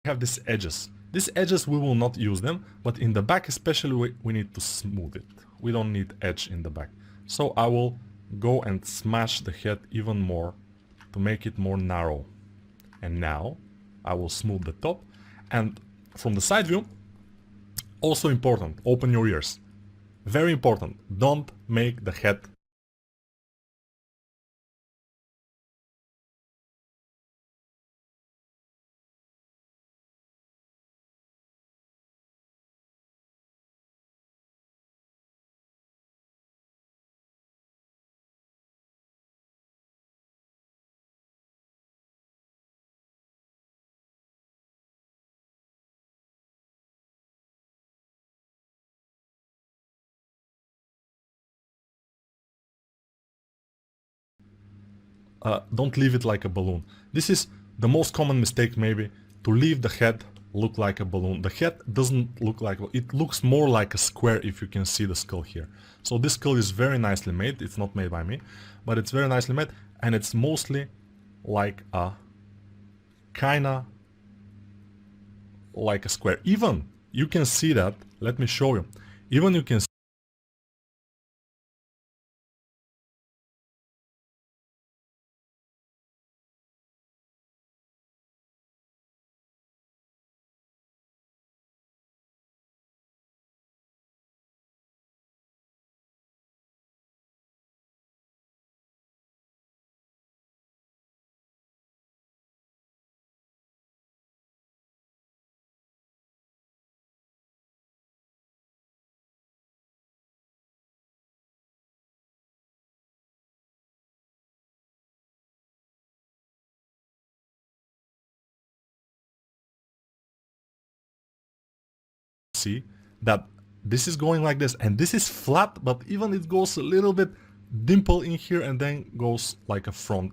have these edges. These edges, we will not use them, but in the back especially we need to smooth it. We don't need edge in the back. So I will go and smash the head even more to make it more narrow. And now I will smooth the top. And from the side view, also important, open your ears. Very important, don't make the head don't leave it like a balloon. This is the most common mistake maybe, to leave the head look like a balloon. The head doesn't look like, it looks more like a square if you can see the skull here. So this skull is very nicely made, it's not made by me, but it's very nicely made, and it's mostly like a kinda like a square. Even you can see that, let me show you, even you can see that this is going like this, and this is flat, but even it goes a little bit dimple in here and then goes like a front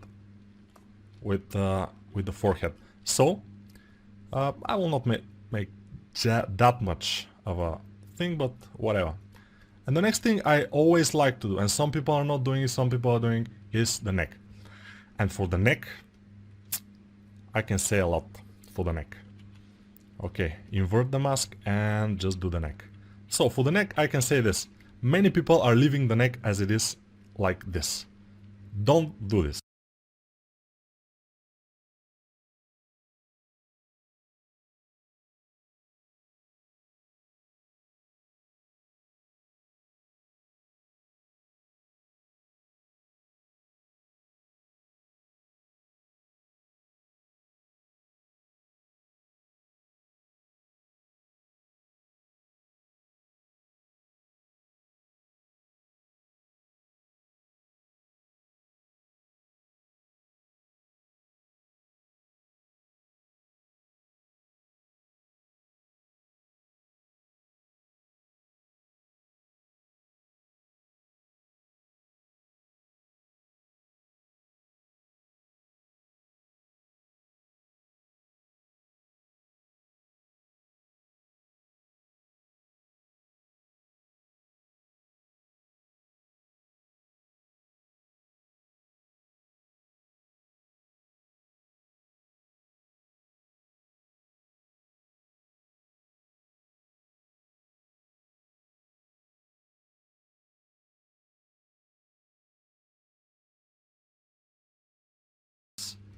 with the forehead. So I will not make that much of a thing, but whatever. And the next thing I always like to do, and some people are not doing it, some people are doing, is the neck. And for the neck, I can say a lot for the neck. Okay, invert the mask and just do the neck. So for the neck, I can say this. Many people are leaving the neck as it is, like this. Don't do this.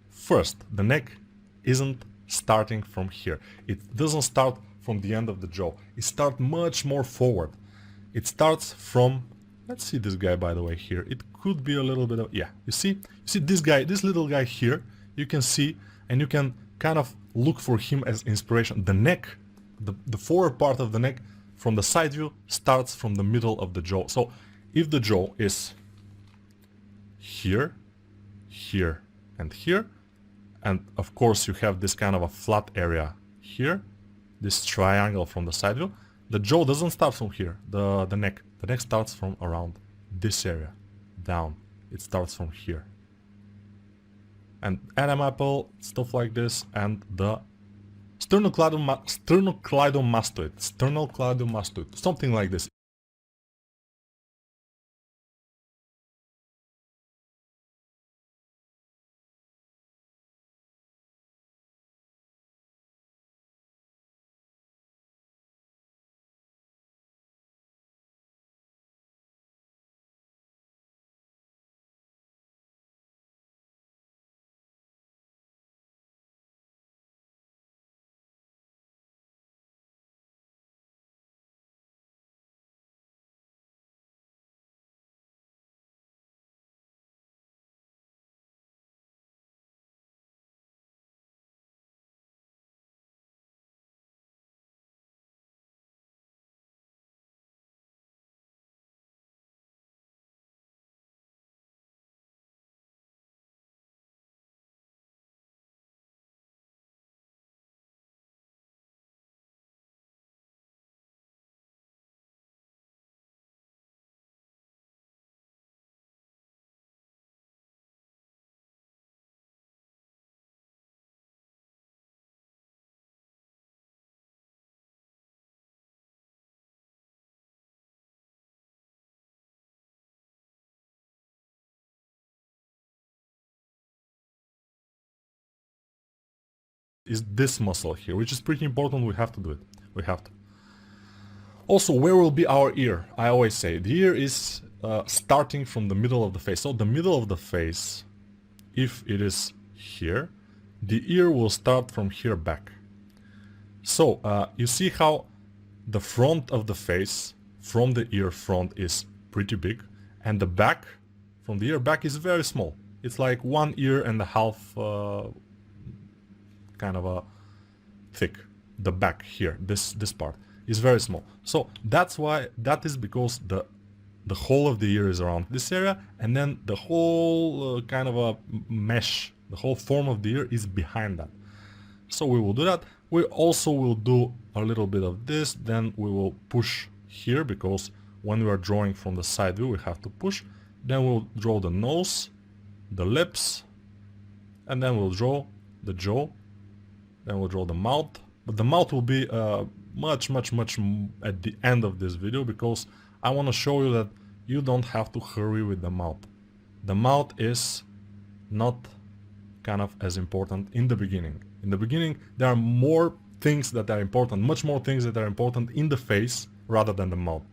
First, the neck isn't starting from here. It doesn't start from the end of the jaw. It starts much more forward. It starts from, let's see this guy by the way here. It could be a little bit of, yeah, you see this guy, this little guy here, you can see, and you can kind of look for him as inspiration. The neck, the forward part of the neck from the side view starts from the middle of the jaw. So if the jaw is here, here, and here, and of course you have this kind of a flat area here, this triangle from the side view, the jaw doesn't start from here, the neck starts from around this area, down, it starts from here. And Adam apple, stuff like this, and the sternocleidomastoid, something like this. is this muscle here, which is pretty important. We have to do it. We have to. Also, where will be our ear? I always say the ear is starting from the middle of the face. So the middle of the face, if it is here, the ear will start from here back. So you see how the front of the face from the ear front is pretty big, and the back from the ear back is very small. It's like 1.5 ears kind of a thick. The back here, this part is very small. So that's why, that is because the whole of the ear is around this area, and then the whole kind of a mesh, the whole form of the ear is behind that. So we will do that. We also will do a little bit of this, then we will push here, because when we are drawing from the side view we have to push. Then we'll draw the nose, the lips, and then we'll draw the jaw, then we'll draw the mouth. But the mouth will be much at the end of this video, because I want to show you that you don't have to hurry with the mouth. The mouth is not kind of as important in the beginning. In the beginning there are more things that are important, much more things that are important in the face rather than the mouth.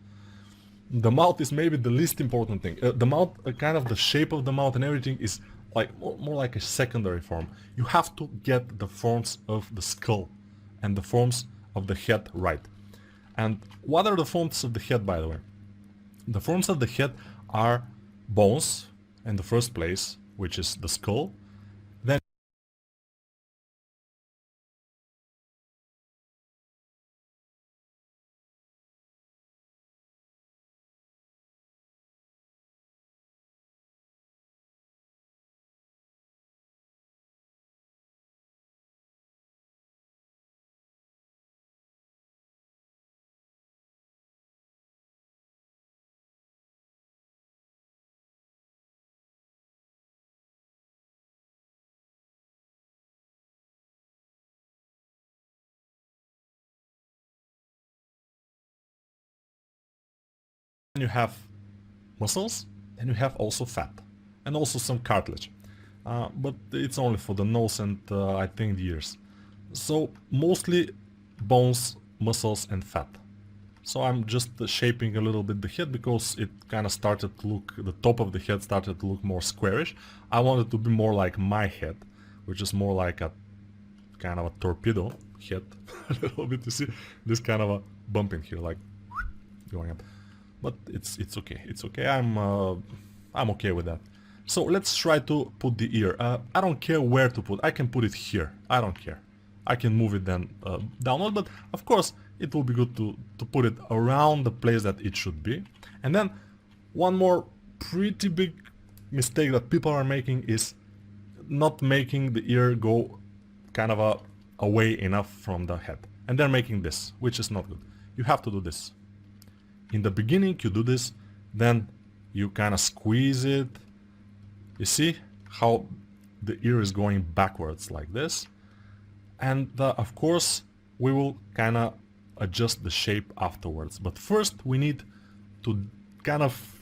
The mouth is maybe the least important thing. The mouth, kind of the shape of the mouth and everything is like more like a secondary form. You have to get the forms of the skull and the forms of the head right. And what are the forms of the head, by the way? The forms of the head are bones in the first place, which is the skull. Then you have muscles, and you have also fat, and also some cartilage. But it's only for the nose and I think the ears. So mostly bones, muscles and fat. So I'm just shaping a little bit the head, because it kind of started to look, the top of the head started to look more squarish. I want it to be more like my head, which is more like a kind of a torpedo head. A little bit, you see this kind of a bump in here, like going up. But it's okay. It's okay. I'm okay with that. So let's try to put the ear. I don't care where to put. I can put it here. I don't care. I can move it then downward, but of course it will be good to put it around the place that it should be. And then one more pretty big mistake that people are making is not making the ear go kind of away enough from the head. And they're making this, which is not good. You have to do this. In the beginning you do this, then you kind of squeeze it. You see how the ear is going backwards like this. And of course we will kind of adjust the shape afterwards. But first we need to kind of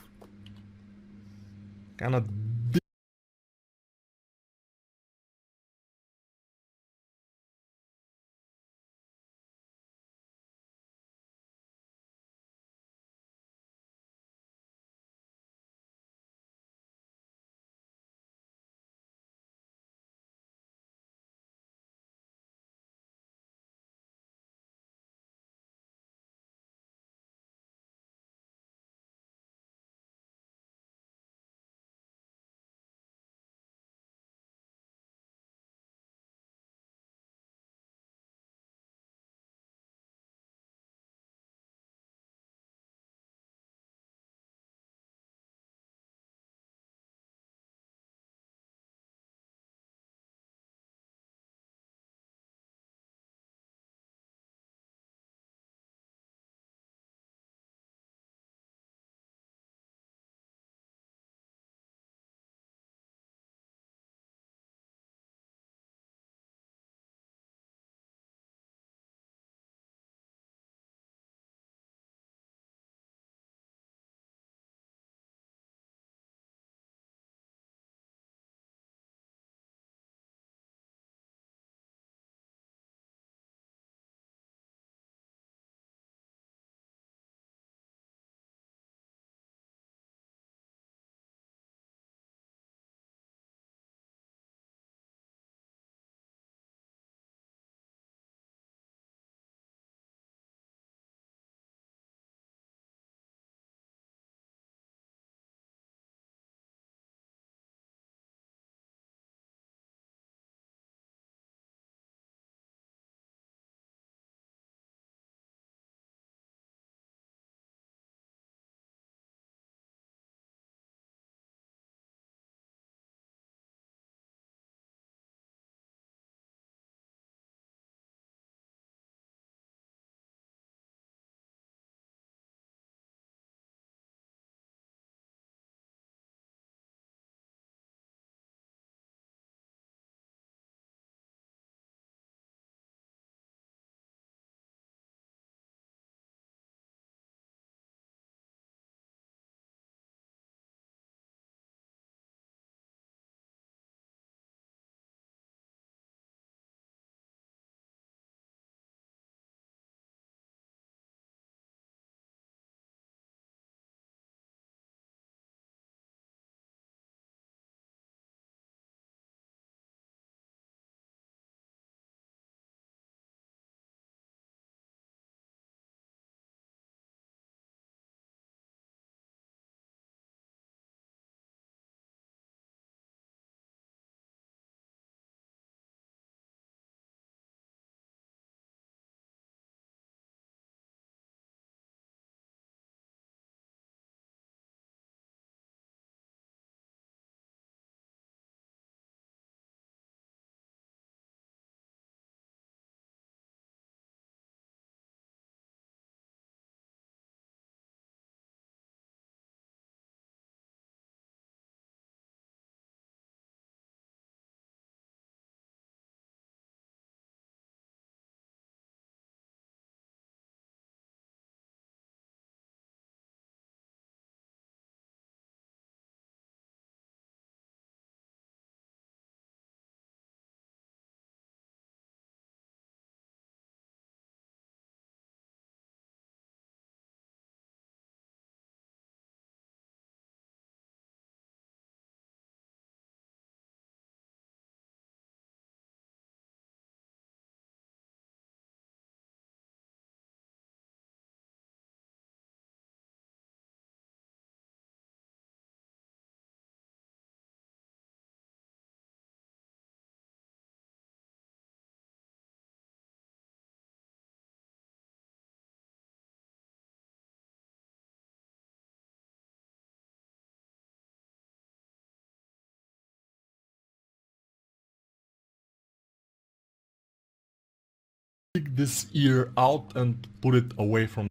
Take this ear out and put it away from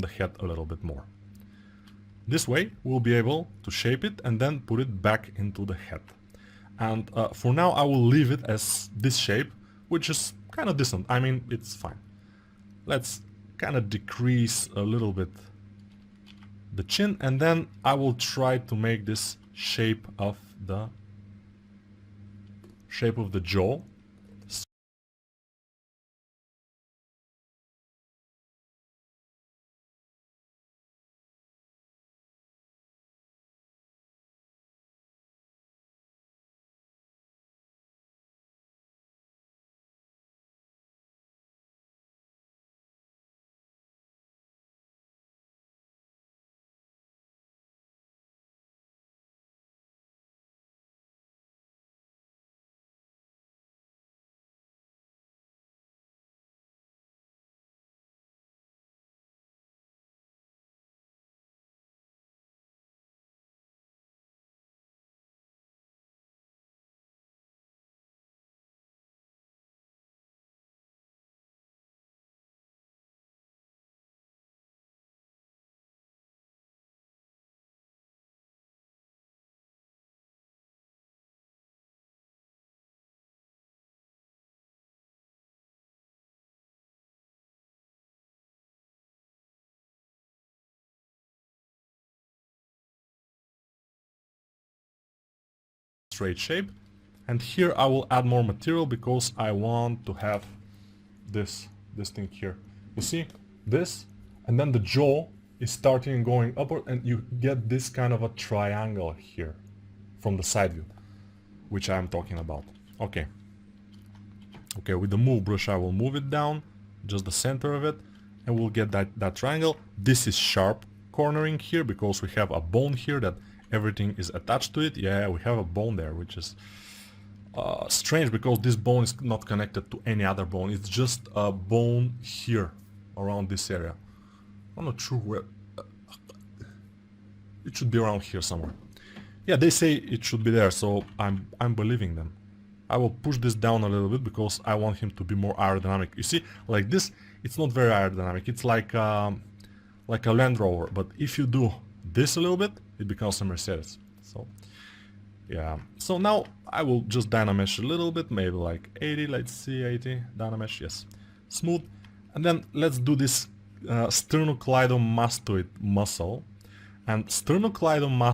the head a little bit more. This way we'll be able to shape it and then put it back into the head. And for now I will leave it as this shape, which is kind of decent. I mean, it's fine. Let's kind of decrease a little bit the chin, and then I will try to make this shape of the jaw. Straight shape, and here I will add more material because I want to have this thing here. You see this, and then the jaw is starting going upward, and you get this kind of a triangle here from the side view, which I'm talking about. Okay, with the move brush I will move it down, just the center of it, and we'll get that triangle. This is sharp cornering here because we have a bone here that everything is attached to it. Yeah, we have a bone there, which is strange because this bone is not connected to any other bone. It's just a bone here around this area. I'm not sure where. It should be around here somewhere. Yeah, they say it should be there, so I'm believing them. I will push this down a little bit because I want him to be more aerodynamic. You see, like this, it's not very aerodynamic. It's like a Land Rover, but if you do this a little bit, it becomes a Mercedes. So yeah. So now I will just Dynamesh a little bit, maybe like 80. Let's see, 80 Dynamesh. Yes, smooth. And then let's do this sternocleidomastoid muscle. And sternocleidomastoid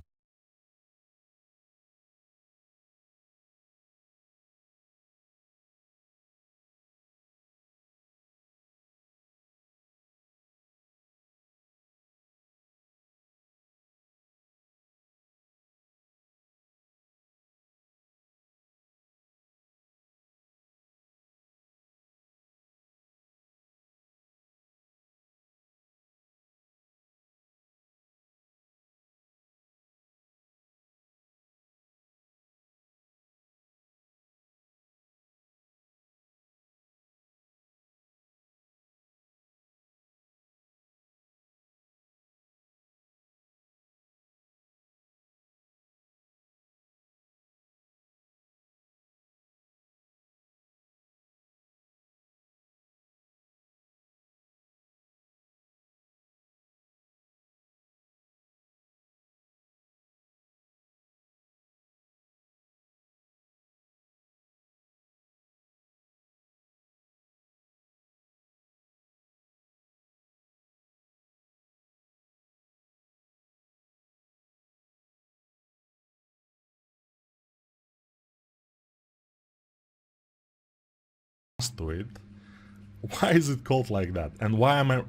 mastoid. Why is it called like that? And why am I...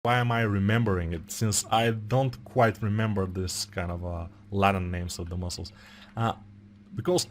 Why am I remembering it, since I don't quite remember this kind of Latin names of the muscles? Because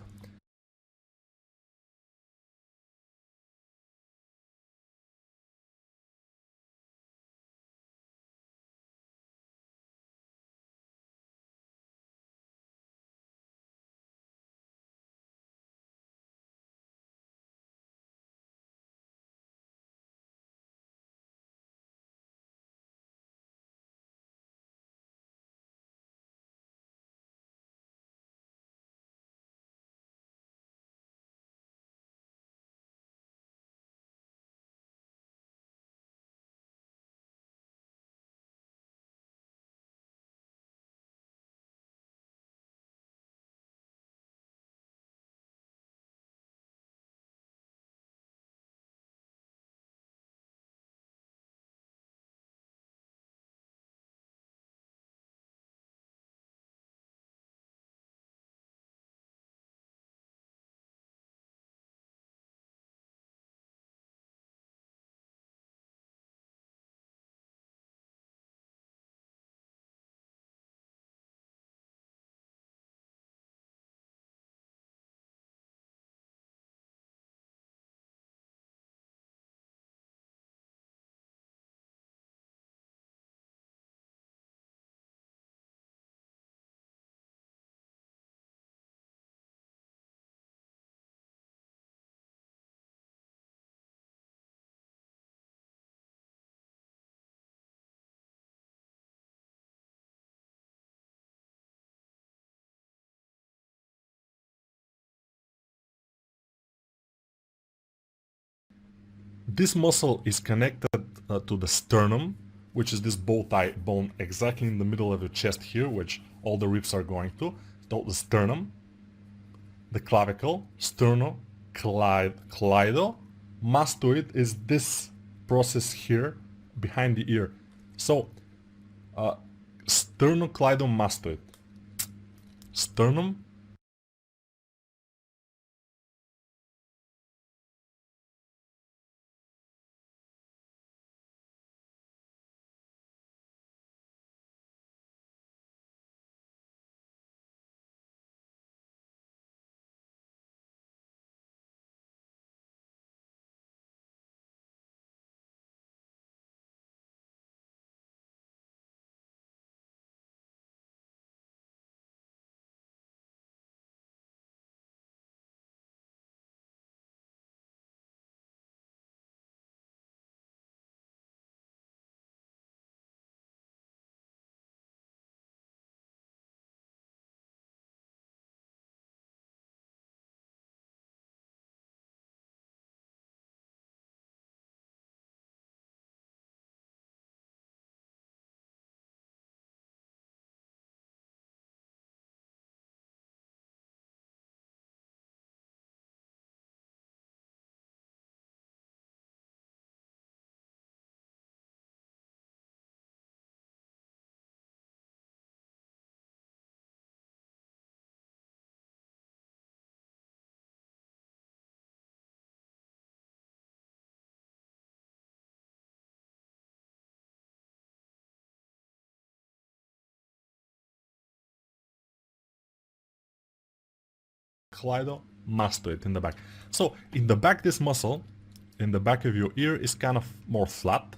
this muscle is connected to the sternum, which is this bow tie bone exactly in the middle of your chest here, which all the ribs are going to. So the sternum, the clavicle, sternocleido. Mastoid is this process here behind the ear. So sternocleidomastoid. Sternum, cleidomastoid in the back. So in the back, this muscle in the back of your ear is kind of more flat,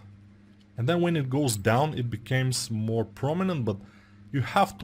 and then when it goes down it becomes more prominent, but you have to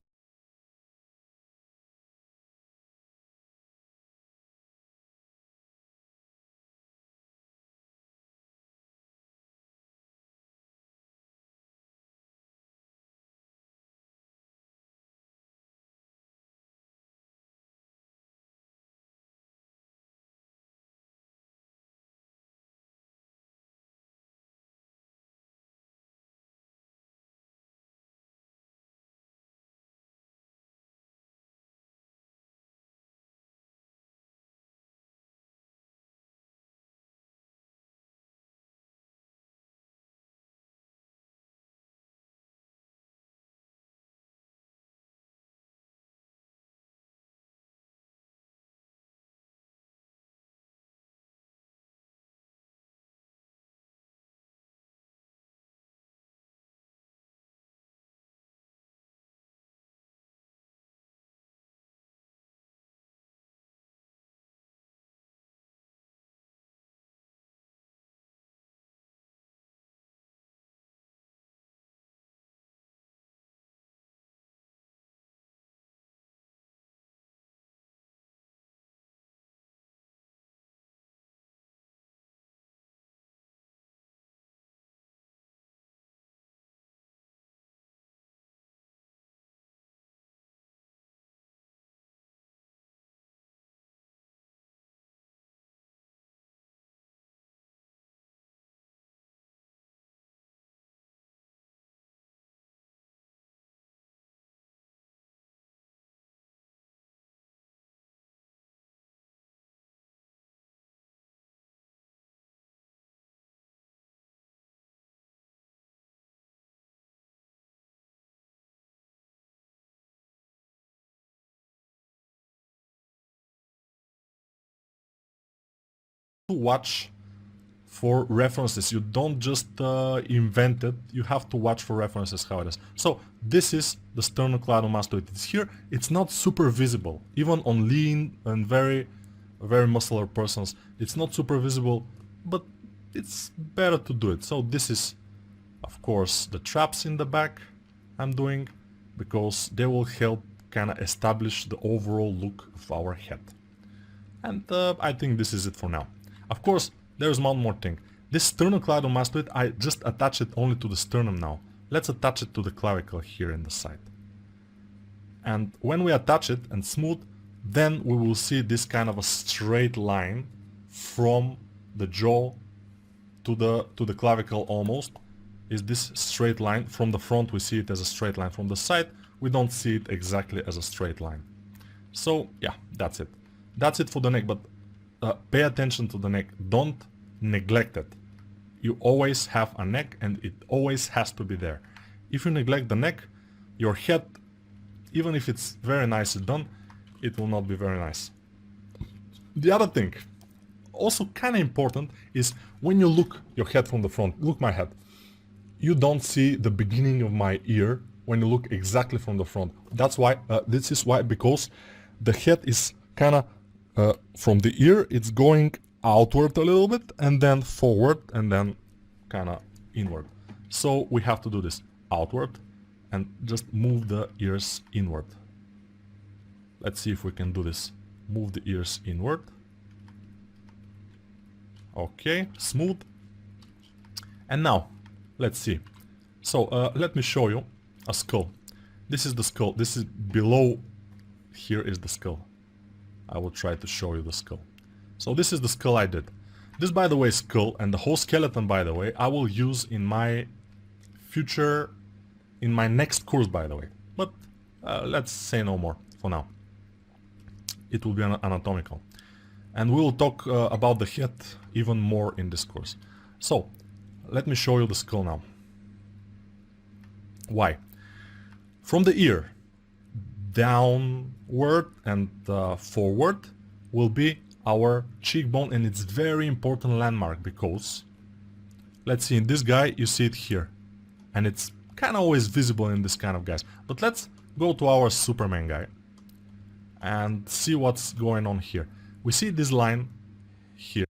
to watch for references. You don't just invent it, you have to watch for references how it is. So this is the sternocleidomastoid. It's here. It's not super visible, even on lean and very muscular persons. It's not super visible, but it's better to do it. So this is, of course, the traps in the back I'm doing, because they will help kind of establish the overall look of our head. And I think this is it for now. Of course, there's one more thing. This sternocleidomastoid, I just attach it only to the sternum now. Let's attach it to the clavicle here in the side. And when we attach it and smooth, then we will see this kind of a straight line from the jaw to the clavicle almost. Is this straight line. From the front we see it as a straight line. From the side we don't see it exactly as a straight line. So yeah, that's it. That's it for the neck, but pay attention to the neck. Don't neglect it. You always have a neck and it always has to be there. If you neglect the neck, your head, even if it's very nicely done, it will not be very nice. The other thing, also kind of important, is when you look your head from the front, look my head, you don't see the beginning of my ear when you look exactly from the front. That's why, this is why, because the head is kind of, from the ear, it's going outward a little bit, and then forward, and then kind of inward. So we have to do this outward, and just move the ears inward. Let's see if we can do this. Move the ears inward. Okay, smooth. And now, let's see. So, let me show you a skull. This is the skull. This is below. Here is the skull. I will try to show you the skull. So this is the skull I did. This, by the way, skull, and the whole skeleton, by the way, I will use in my future, in my next course, by the way. But let's say no more for now. It will be anatomical. And we will talk about the head even more in this course. So, let me show you the skull now. Why? From the ear, downward and forward will be our cheekbone, and it's very important landmark because, let's see, in this guy you see it here, and it's kind of always visible in this kind of guys. But let's go to our Superman guy and see what's going on here. We see this line here.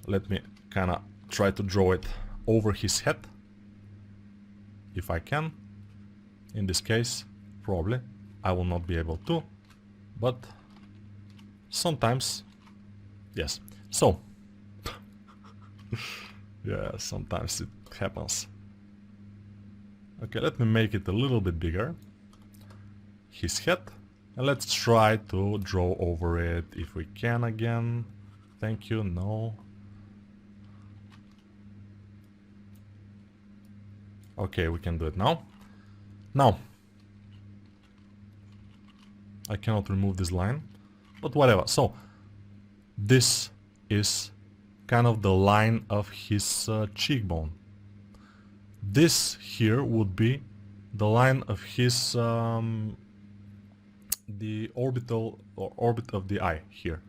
Let me kind of try to draw it over his head, if I can. In this case, probably I will not be able to, but sometimes, yes. So, yeah, sometimes it happens. Okay, let me make it a little bit bigger, his head, and let's try to draw over it if we can again. Thank you. No. Okay, we can do it now. Now, I cannot remove this line, but whatever. So, this is kind of the line of his cheekbone. This here would be the line of his the orbital or orbit of the eye here,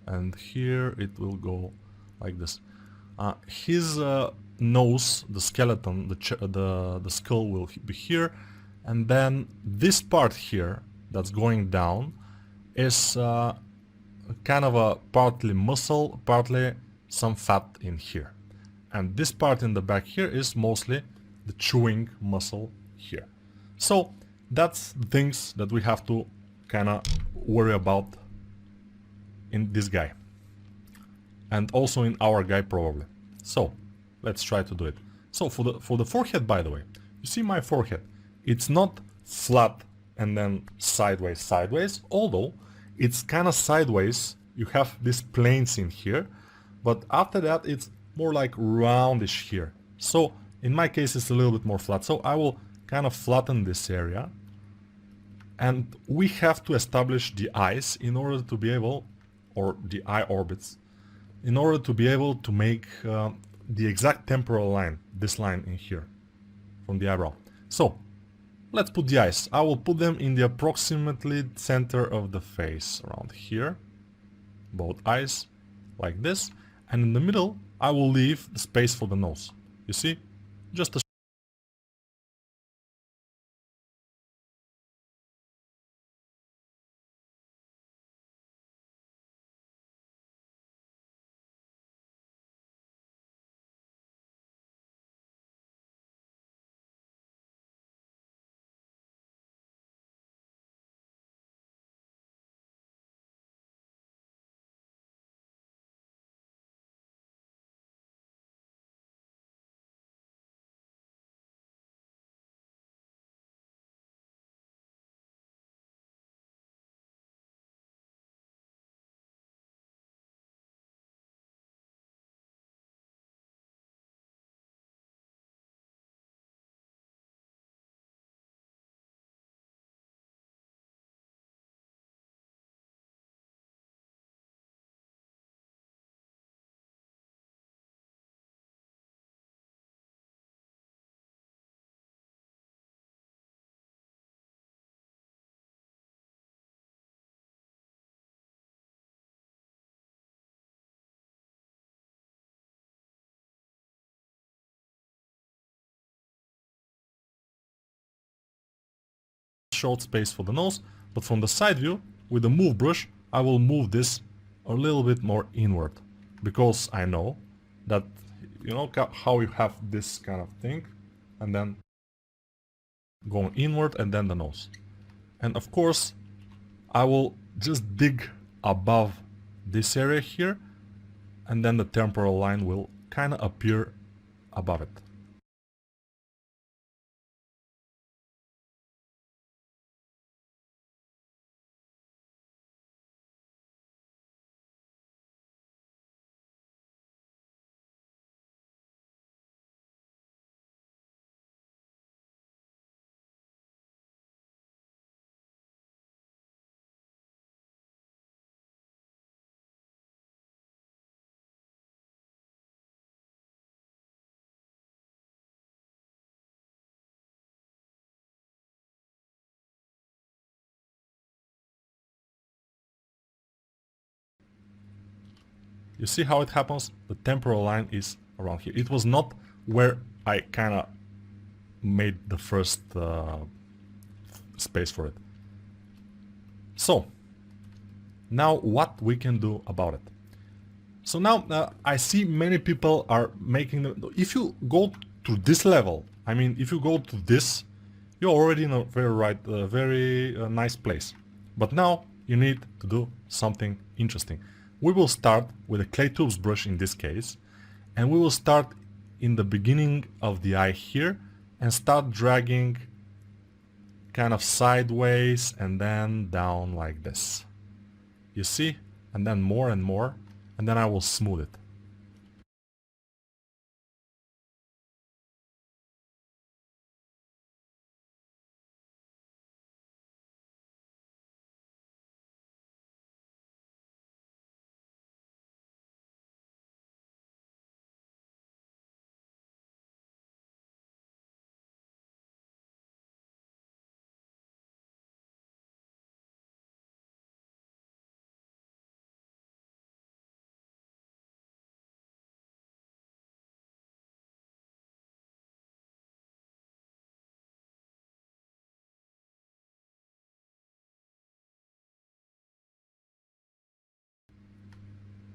and here it will go like this. His nose, the skeleton, the skull will be here, and then this part here that's going down is kind of a partly muscle, partly some fat in here, and this part in the back here is mostly the chewing muscle here. So that's things that we have to kind of worry about in this guy, and also in our guy probably. So let's try to do it. So for the forehead, by the way, you see my forehead, it's not flat and then sideways, although it's kind of sideways. You have these planes in here, but after that it's more like roundish here. So in my case it's a little bit more flat, so I will kind of flatten this area, and we have to establish the eyes in order to be able, or the eye orbits, in order to be able to make the exact temporal line, this line in here. from the eyebrow. So let's put the eyes. I will put them in the approximately center of the face, around here. Both eyes, like this. And in the middle, I will leave the space for the nose. You see? Just a short space for the nose, but from the side view, with the move brush, I will move this a little bit more inward, because I know that, you know how you have this kind of thing, and then going inward and then the nose. And of course, I will just dig above this area here, and then the temporal line will kind of appear above it. You see how it happens? The temporal line is around here. It was not where I kind of made the first space for it. So, now what we can do about it? So now I see many people are making them. If you go to this level, I mean, if you go to this, you're already in a very nice place. But now you need to do something interesting. We will start with a clay tubes brush in this case, and we will start in the beginning of the eye here and start dragging kind of sideways and then down like this. You see? And then more and more, and then I will smooth it.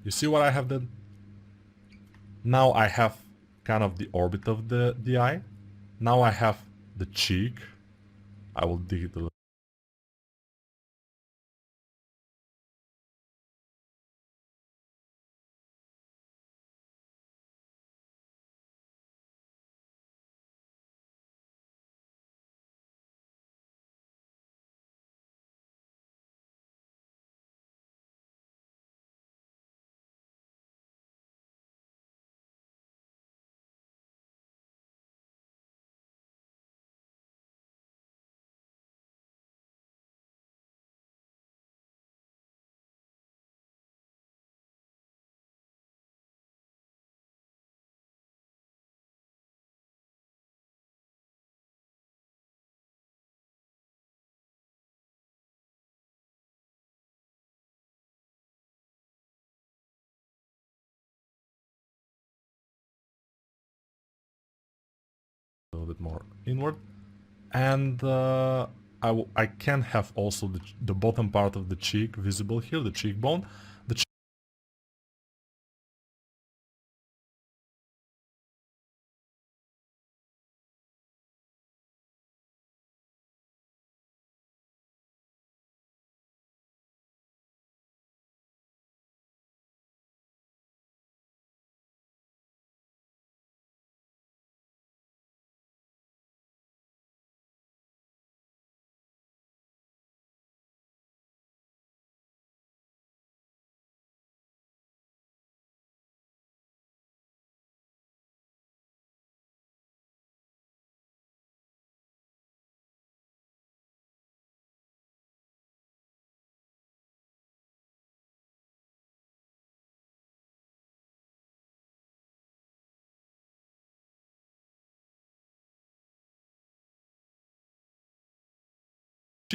You see what I have done? Now I have kind of the orbit of the eye. Now I have the cheek. I will dig it a little. more inward. And I can have also the bottom part of the cheek visible here, the cheekbone. The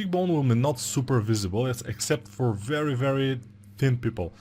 cheekbone will be not super visible, except for very, very thin people.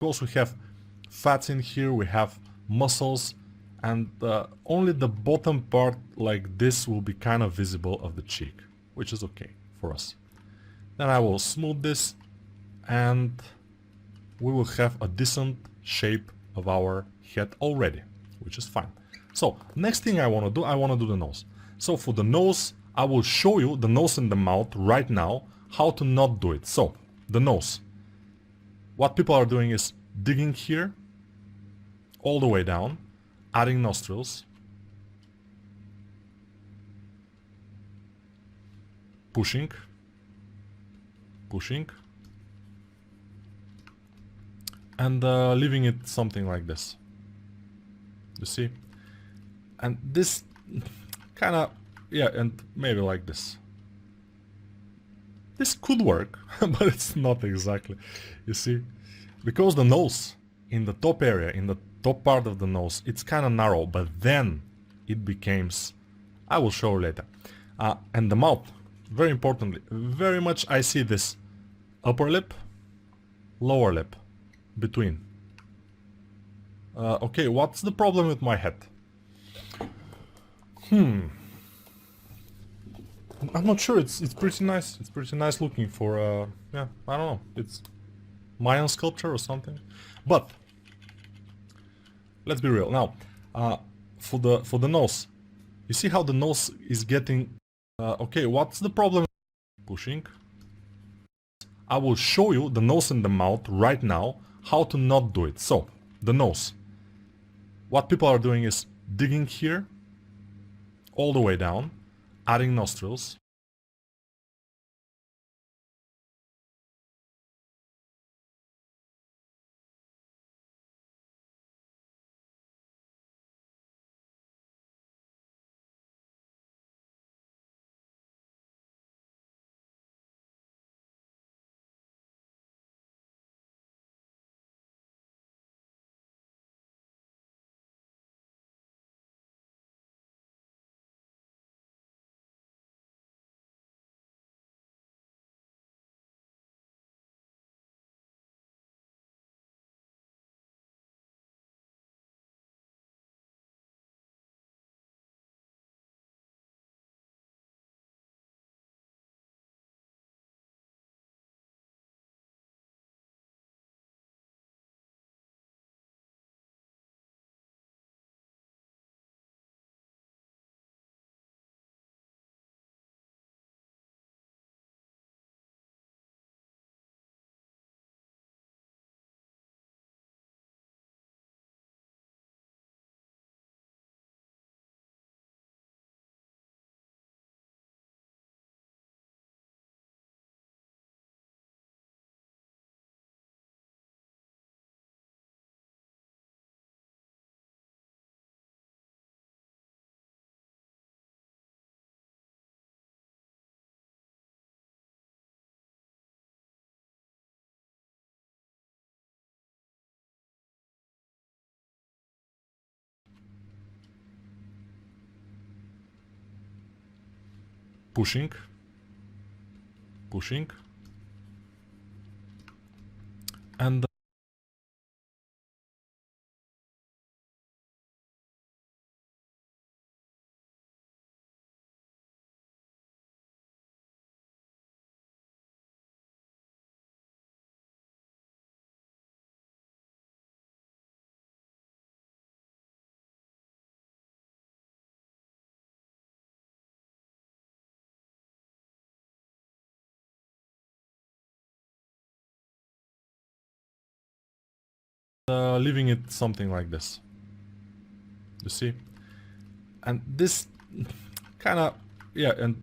Because we have fats in here, we have muscles, and only the bottom part like this will be kind of visible of the cheek, which is okay for us. Then I will smooth this, and we will have a decent shape of our head already, which is fine. So next thing I want to do the nose. So for the nose, I will show you the nose and the mouth right now, how to not do it. So the nose. What people are doing is digging here, all the way down, adding nostrils, pushing, pushing, and leaving it something like this. You see? And this kind of, yeah, and maybe like this. This could work, but it's not exactly, you see? Because the nose, in the top area, in the top part of the nose, it's kind of narrow, but then it becomes, I will show you later. And the mouth, very importantly, very much I see this upper lip, lower lip, between. Okay, what's the problem with my head? I'm not sure. It's pretty nice. It's pretty nice looking for yeah, I don't know. It's Mayan sculpture or something. But let's be real now. For the nose, you see how the nose is getting. Okay, what's the problem? Pushing. I will show you the nose and the mouth right now, how to not do it. So the nose. What people are doing is digging here, all the way down, adding nostrils, pushing, pushing, and leaving it something like this. You see? And this kind of, yeah, and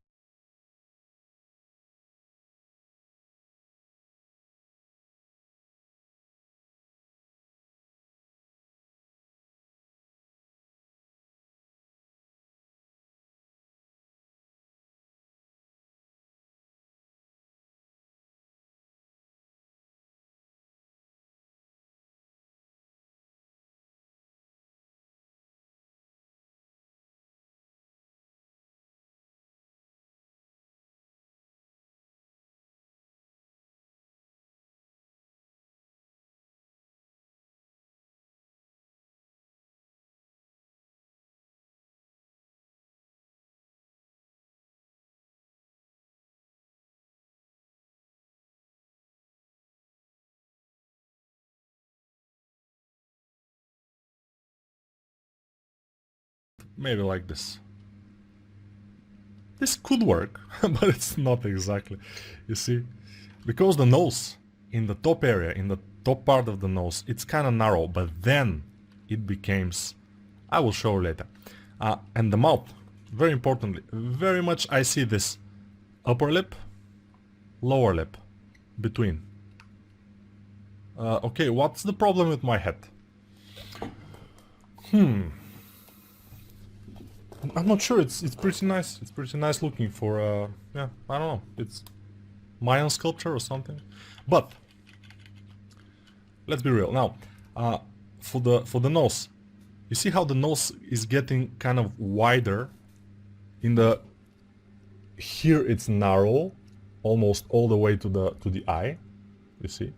maybe like this. This could work, but it's not exactly, you see? Because the nose, in the top area, in the top part of the nose, it's kind of narrow, but then it becomes, I will show later. And the mouth, very importantly, very much I see this upper lip, lower lip, between. Okay, what's the problem with my head? I'm not sure. It's pretty nice. It's pretty nice looking for yeah, I don't know. It's Mayan sculpture or something. But let's be real now. For the nose, you see how the nose is getting kind of wider. In the here it's narrow, almost all the way to the eye. You see,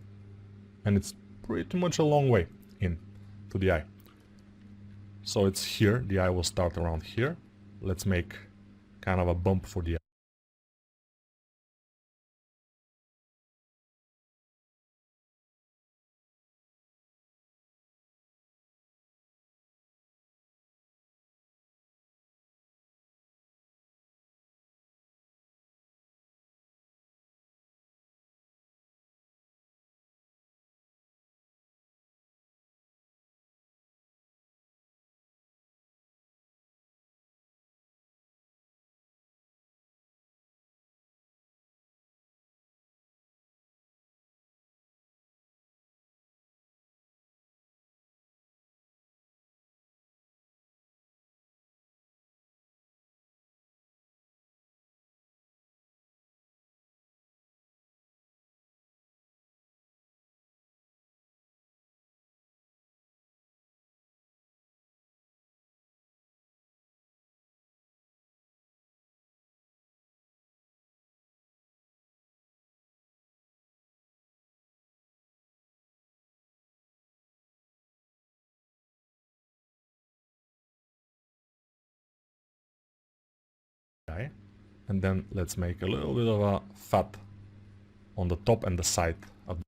and it's pretty much a long way in to the eye. So it's here. The eye will start around here. Let's make kind of a bump for the eye. And then let's make a little bit of a fat on the top and the side of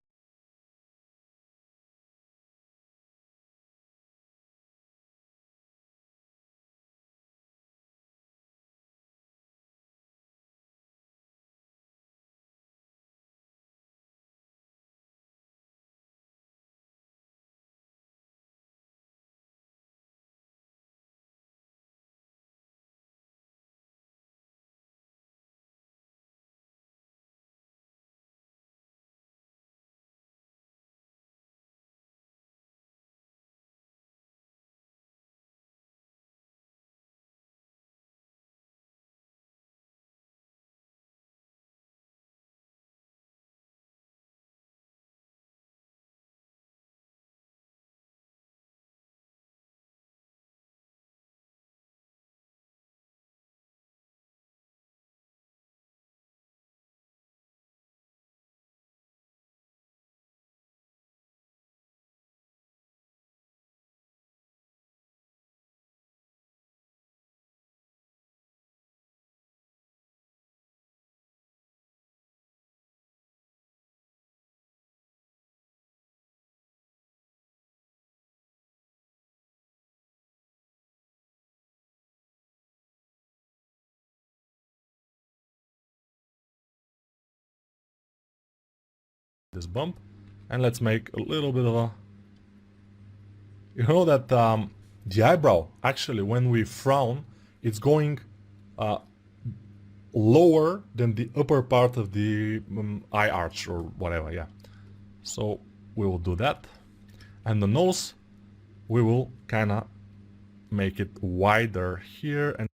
this bump, and let's make a little bit of a... You know that the eyebrow, actually, when we frown, it's going lower than the upper part of the eye arch or whatever, yeah. So we will do that. And the nose, we will kind of make it wider here and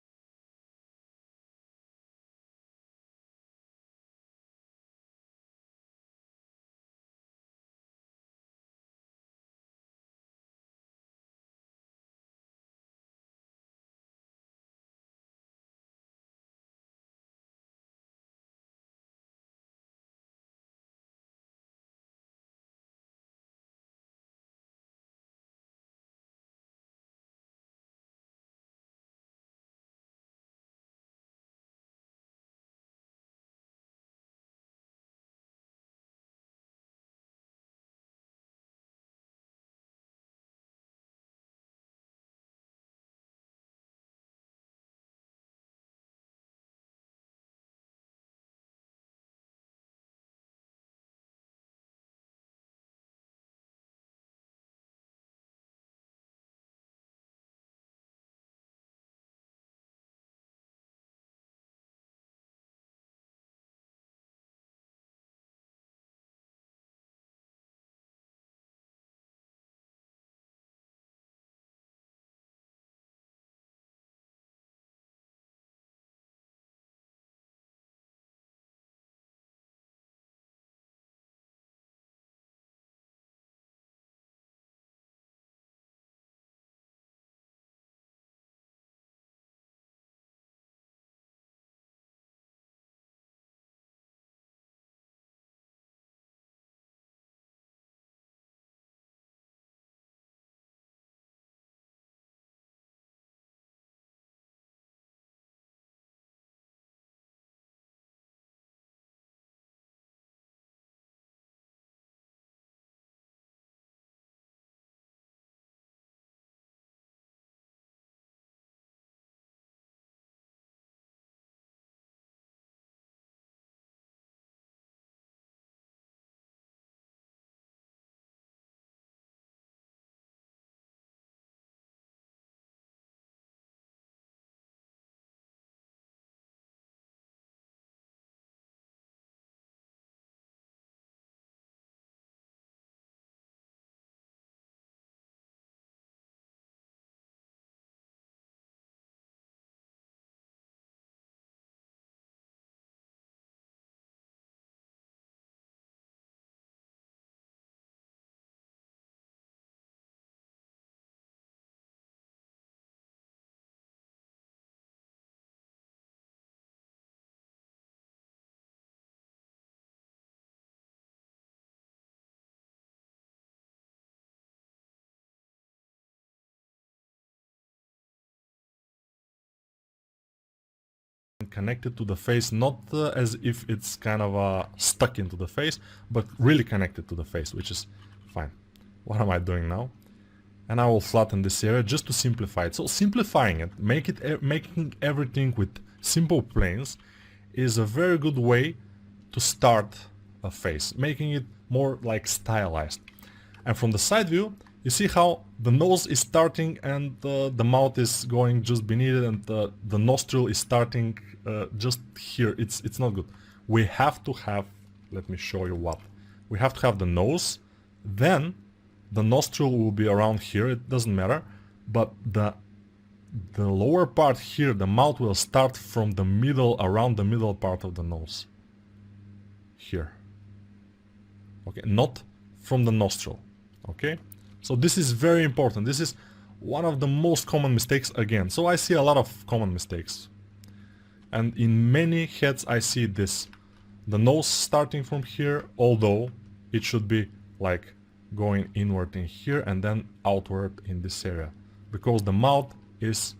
connected to the face, not as if it's kind of stuck into the face, but really connected to the face, which is fine. What am I doing now? And I will flatten this area just to simplify it. So simplifying it, making everything with simple planes is a very good way to start a face, making it more like stylized. And from the side view, you see how the nose is starting and the mouth is going just beneath it, and the nostril is starting just here. It's not good. We have to have, let me show you what. We have to have the nose, then the nostril will be around here, it doesn't matter, but the lower part here, the mouth will start from the middle, around the middle part of the nose. Here. Okay, not from the nostril. Okay? So this is very important. This is one of the most common mistakes again. So I see a lot of common mistakes. And in many heads I see this. The nose starting from here, although it should be like going inward in here and then outward in this area. Because the mouth is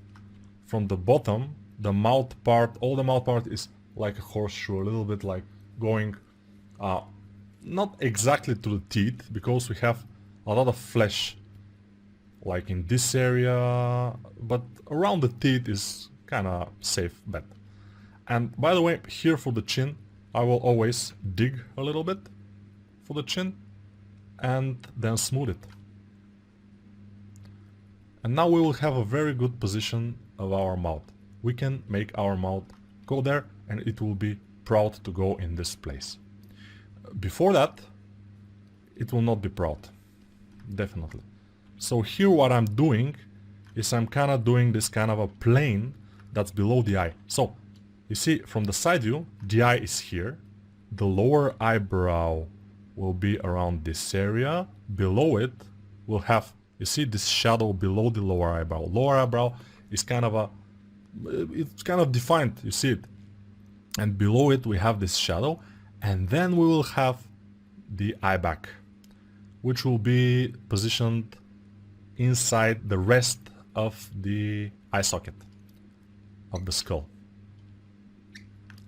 from the bottom, the mouth part, all the mouth part is like a horseshoe, a little bit like going not exactly to the teeth, because we have a lot of flesh like in this area, but around the teeth is kind of safe bet. And by the way, here for the chin, I will always dig a little bit for the chin and then smooth it. And now we will have a very good position of our mouth. We can make our mouth go there and it will be proud to go in this place. Before that, it will not be proud. Definitely. So here what I'm doing is I'm kind of doing this kind of a plane that's below the eye. So you see from the side view, the eye is here. The lower eyebrow will be around this area. Below it, we'll have, you see this shadow below the lower eyebrow. Lower eyebrow is kind of a, it's kind of defined, you see it. And below it we have this shadow, and then we will have the eye back, which will be positioned inside the rest of the eye socket of the skull.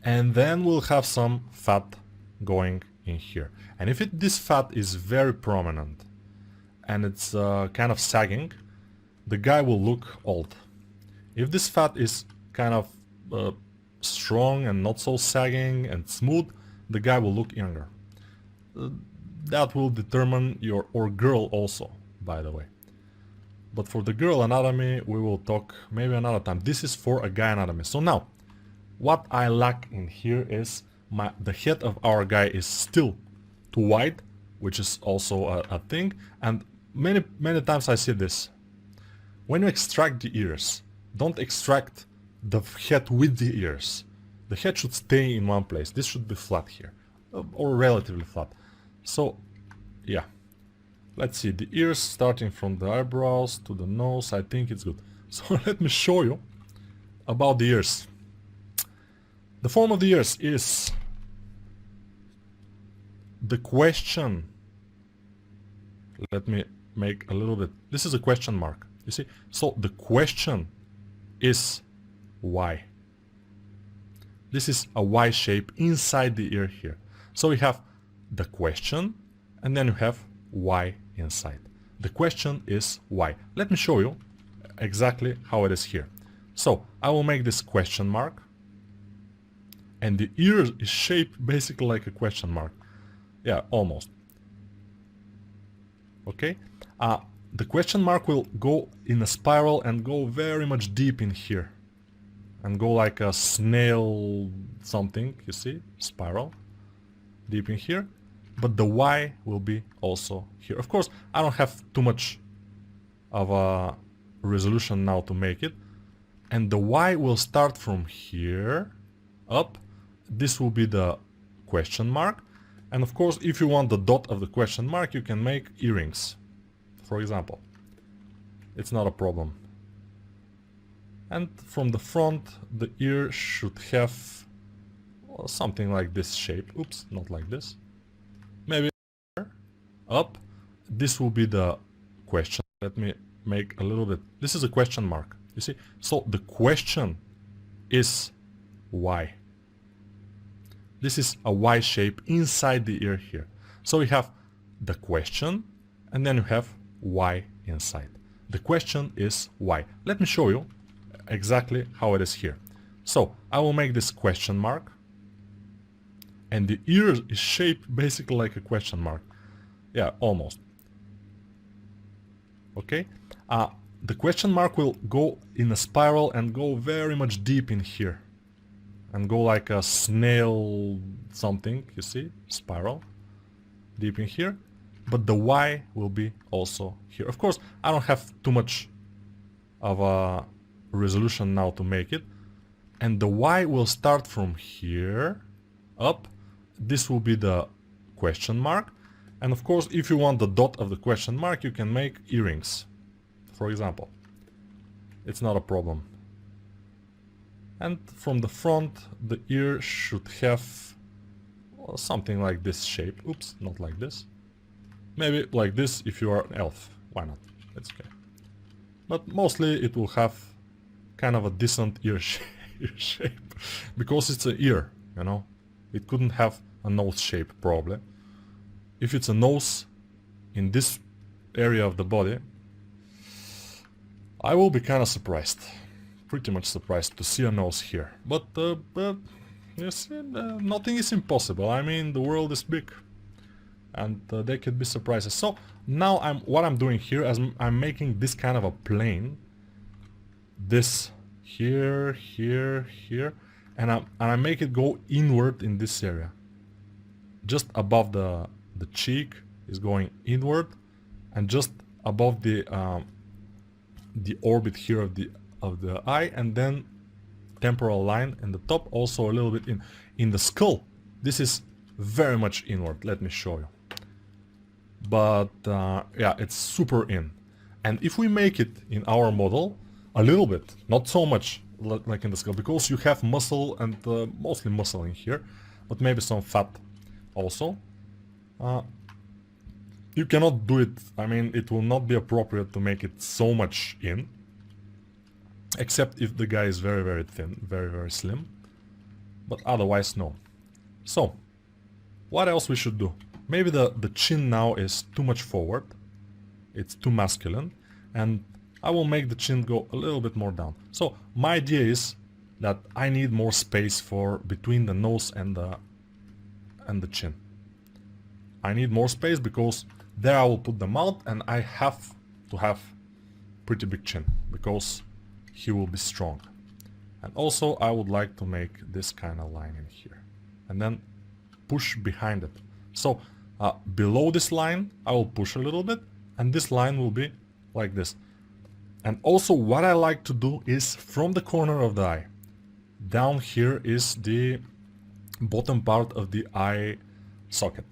And then we'll have some fat going in here. And if this fat is very prominent and it's kind of sagging, the guy will look old. If this fat is kind of strong and not so sagging and smooth, the guy will look younger. That will determine your, or girl also, by the way. But for the girl anatomy, we will talk maybe another time. This is for a guy anatomy. So now, what I lack in here is the head of our guy is still too wide, which is also a thing. And many times I see this. When you extract the ears, don't extract the head with the ears. The head should stay in one place. This should be flat here, or relatively flat. So, yeah. Let's see, the ears starting from the eyebrows to the nose, I think it's good. So let me show you about the ears. The form of the ears is the question. Let me make a little bit, this is a question mark, you see? So the question is Y. This is a Y shape inside the ear here. So we have the question and then you have Y inside. The question is Y. Let me show you exactly how it is here. So I will make this question mark and the ear is shaped basically like a question mark. Yeah, almost. Okay. The question mark will go in a spiral and go very much deep in here and go like a snail something, you see, spiral deep in here. But the Y will be also here. Of course, I don't have too much of a resolution now to make it. And the Y will start from here up. This will be the question mark. And of course, if you want the dot of the question mark, you can make earrings, for example. It's not a problem. And from the front, the ear should have something like this shape. Oops, not like this. Maybe up. This will be the question. Let me make a little bit. This is a question mark, you see? So the question is Y. This is a Y shape inside the ear here. So we have the question and then you have Y inside. The question is Y. Let me show you exactly how it is here. So I will make this question mark and the ear is shaped basically like a question mark. Yeah, almost. Okay. The question mark will go in a spiral and go very much deep in here and go like a snail something, you see, spiral deep in here. But the Y will be also here. Of course, I don't have too much of a resolution now to make it. And the Y will start from here up. This will be the question mark. And of course, if you want the dot of the question mark, you can make earrings, for example. It's not a problem. And from the front, the ear should have something like this shape. Oops, not like this. Maybe like this if you are an elf. Why not? It's okay. But mostly it will have kind of a decent ear shape. Because it's an ear, you know. It couldn't have a nose shape probably. If it's a nose in this area of the body, I will be kind of surprised. Pretty much surprised to see a nose here. But you see, nothing is impossible. I mean, the world is big. and they could be surprises. So now what I'm doing here is I'm making this kind of a plane, this here, here, here, and I make it go inward in this area, just above the cheek is going inward, and just above the orbit here of the eye, and then temporal line in the top, also a little bit in the skull. This is very much inward. Let me show you. But yeah, it's super in. And if we make it in our model a little bit, not so much like in the skull, because you have muscle and mostly muscle in here, but maybe some fat also. You cannot do it. I mean, it will not be appropriate to make it so much in, except if the guy is very, very thin, very, very slim. But otherwise, no. So, what else we should do? Maybe the chin now is too much forward. It's too masculine. And I will make the chin go a little bit more down. So, my idea is that I need more space for between the nose and the chin. I need more space because there I will put the mouth, and I have to have pretty big chin because he will be strong. And also I would like to make this kind of line in here and then push behind it. So below this line I will push a little bit, and this line will be like this. And also what I like to do is from the corner of the eye down here is the bottom part of the eye socket.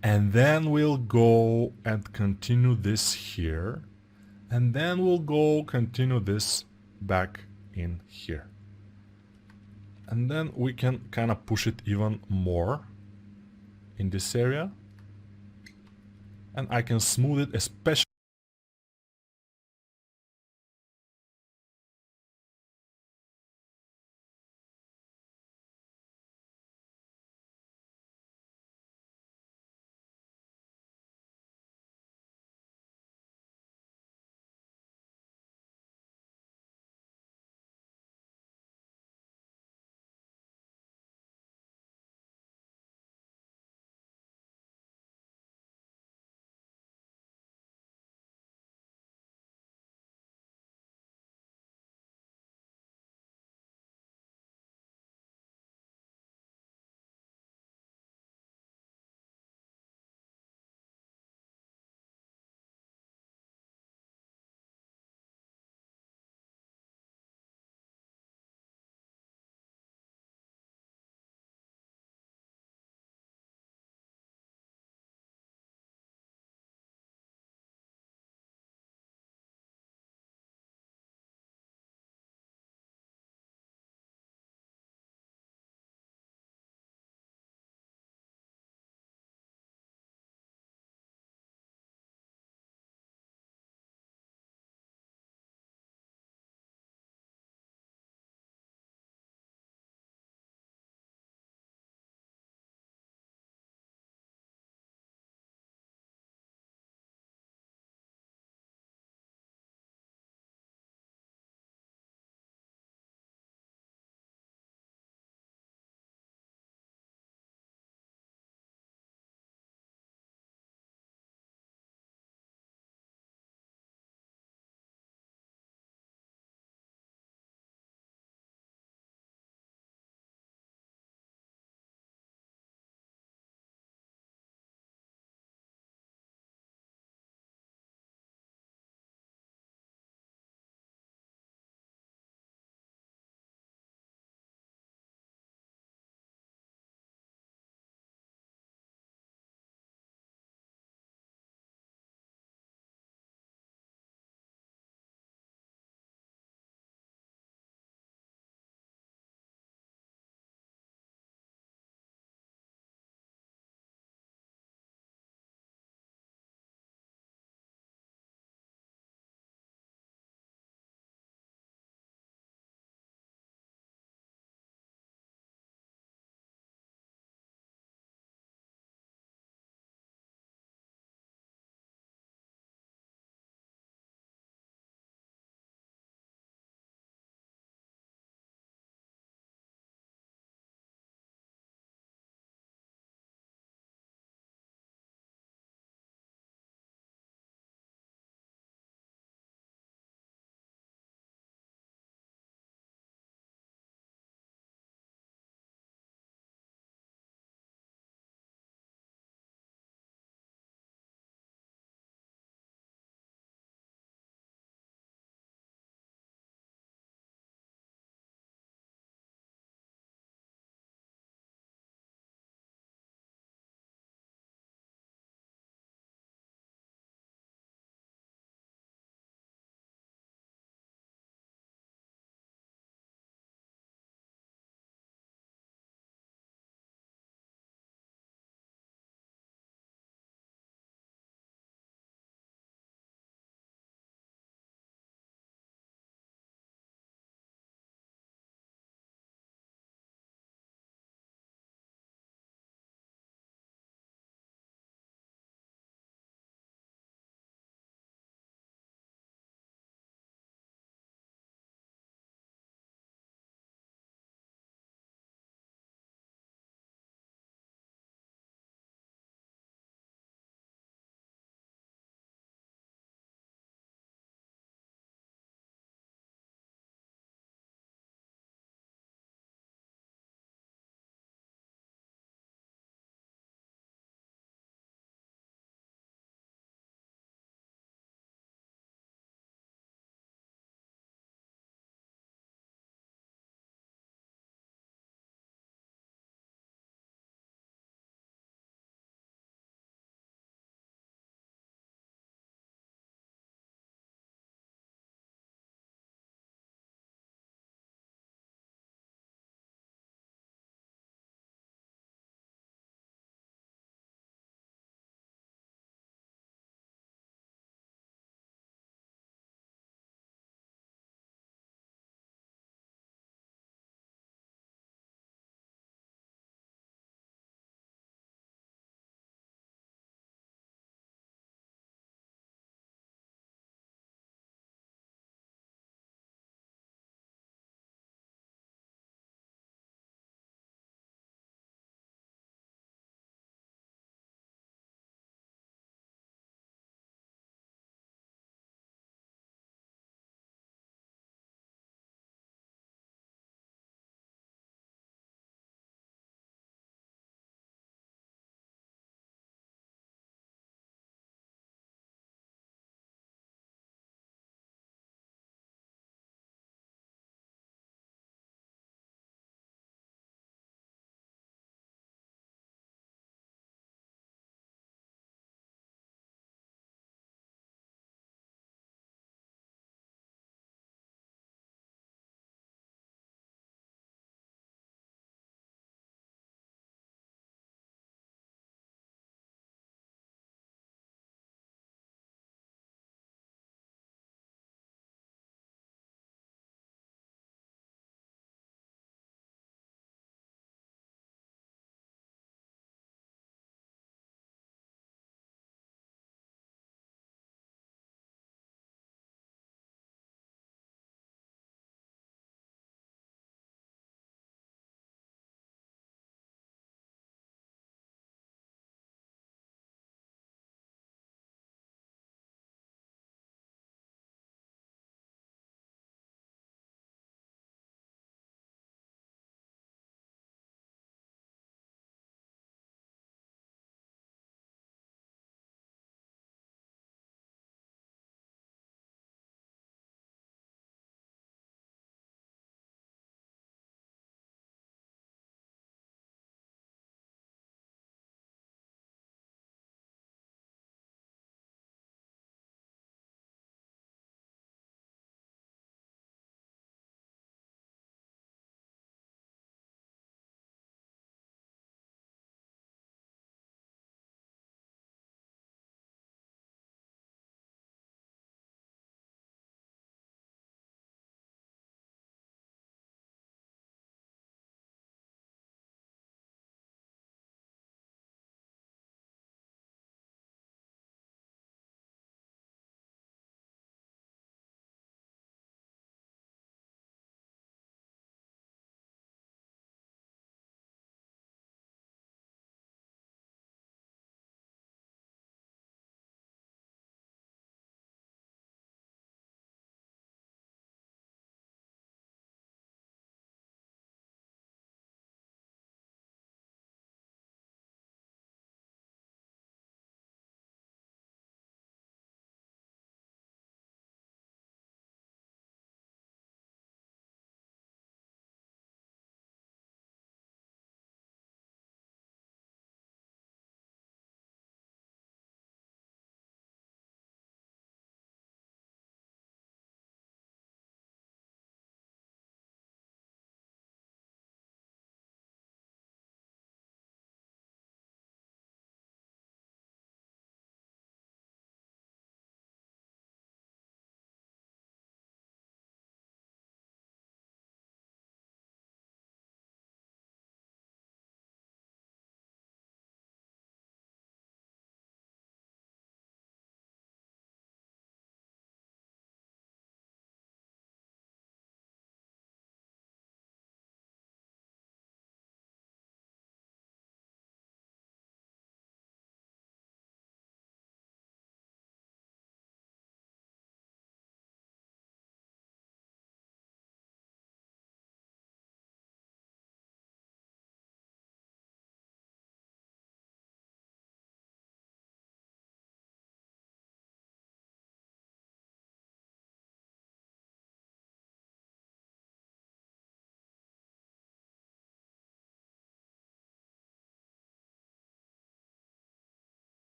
And then we'll go and continue this here. And then we'll go continue this back in here. And then we can kind of push it even more in this area. And I can smooth it, especially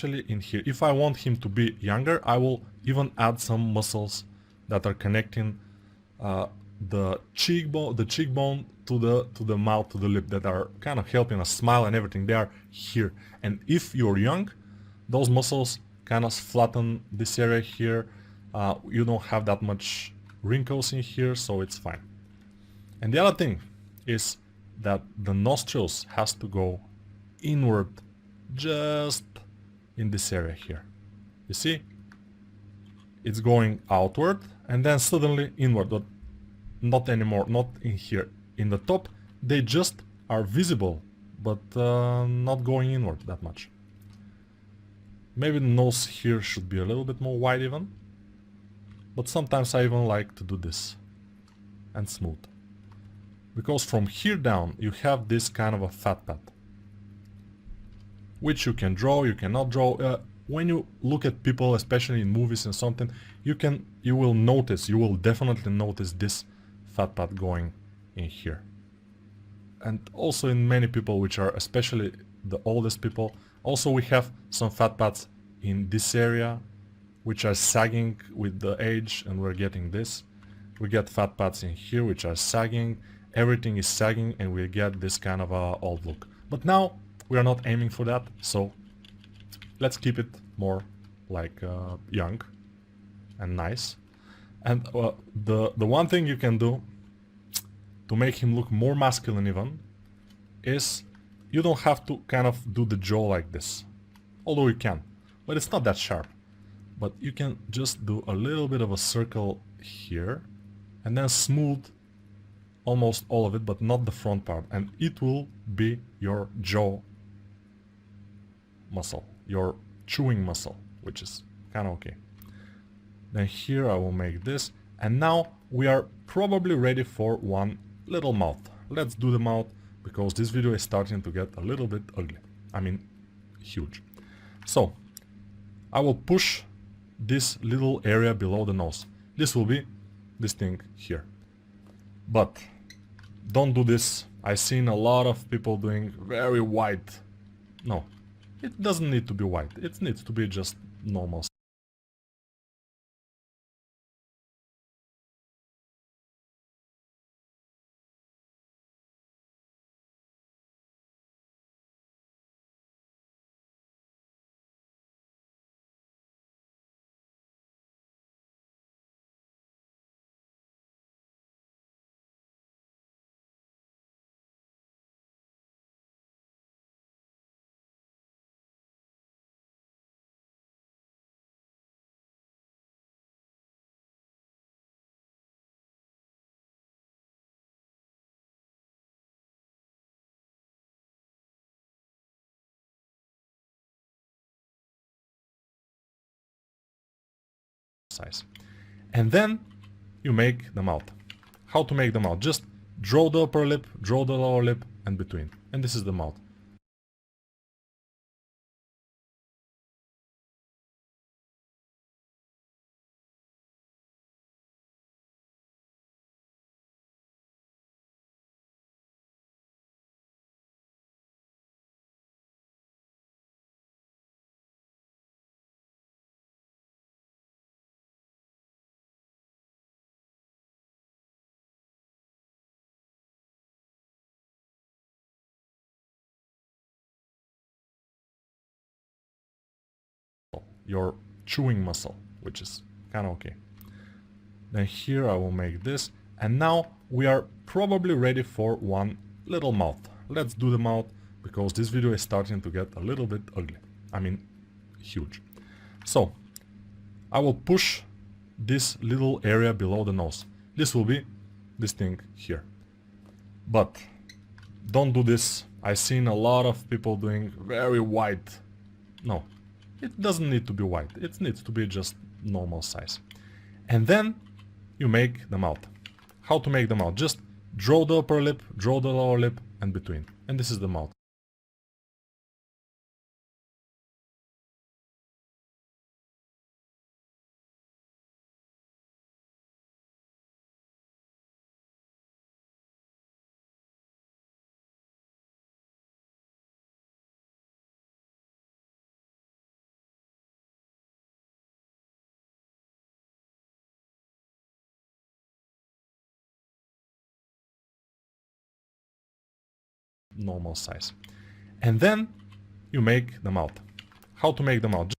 in here. If I want him to be younger, I will even add some muscles that are connecting the cheekbone to the mouth, to the lip, that are kind of helping us smile and everything. They are here. And if you're young, those muscles kind of flatten this area here. You don't have that much wrinkles in here, so it's fine. And the other thing is that the nostrils has to go inward, just in this area here. You see? It's going outward and then suddenly inward, but not anymore, not in here. In the top, they just are visible, but not going inward that much. Maybe the nose here should be a little bit more wide even, but sometimes I even like to do this and smooth. Because from here down you have this kind of a fat pad, which you can draw, you cannot draw. When you look at people, especially in movies and something, you will definitely notice this fat pad going in here. And also in many people, which are especially the oldest people, also we have some fat pads in this area, which are sagging with the age, and we're getting this. We get fat pads in here, which are sagging. Everything is sagging, and we get this kind of a old look. But now we are not aiming for that, so let's keep it more like young and nice. And the one thing you can do to make him look more masculine even is you don't have to kind of do the jaw like this, although you can, but it's not that sharp. But you can just do a little bit of a circle here and then smooth almost all of it, but not the front part, and it will be your jaw muscle, your chewing muscle, which is kind of okay. Then here I will make this, and now we are probably ready for one little mouth. Let's do the mouth, because this video is starting to get a little bit ugly. I mean, huge. So I will push this little area below the nose. This will be this thing here. But don't do this. I've seen a lot of people doing very wide. No, it doesn't need to be wide. It needs to be just normal size. And then you make the mouth. How to make the mouth? Just draw the upper lip, draw the lower lip, and between. And this is the mouth. Your chewing muscle, which is kind of okay. Then here I will make this, and now we are probably ready for one little mouth. Let's do the mouth, because this video is starting to get a little bit ugly. I mean, huge. So I will push this little area below the nose. This will be this thing here. But don't do this. I've seen a lot of people doing very wide. No, it doesn't need to be wide. It needs to be just normal size. And then you make the mouth. How to make the mouth? Just draw the upper lip, draw the lower lip, and between. And this is the mouth. normal size. And then you make them out. How to make them out?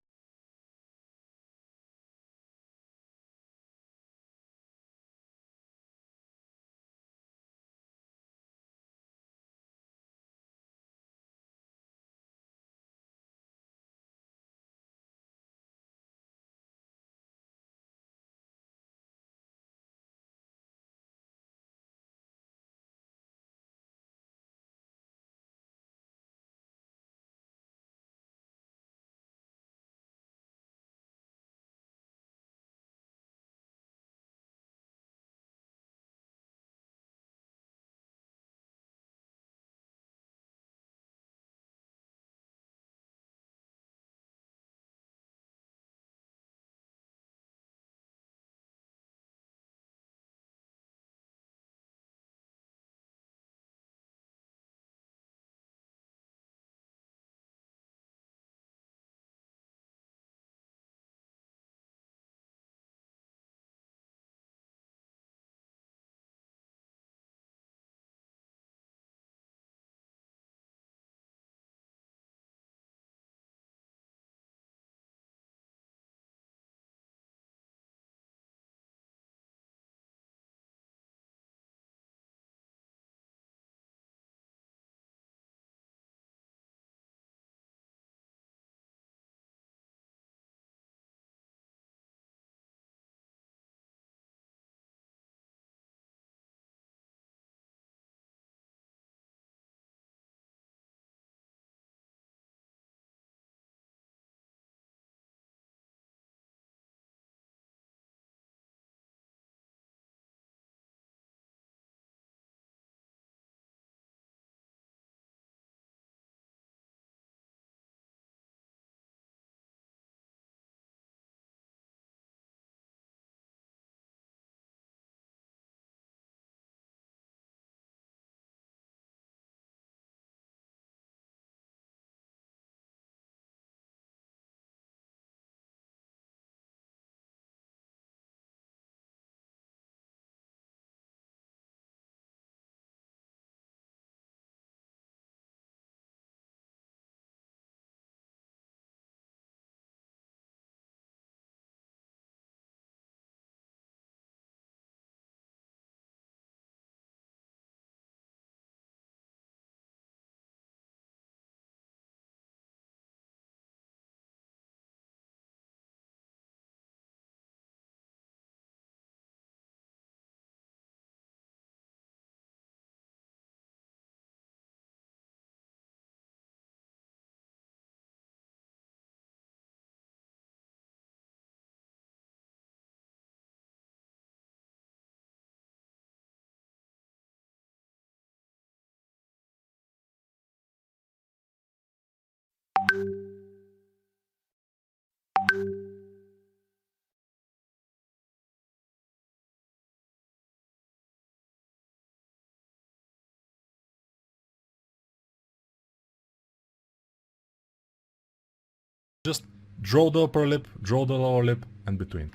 Just draw the upper lip, draw the lower lip, and between.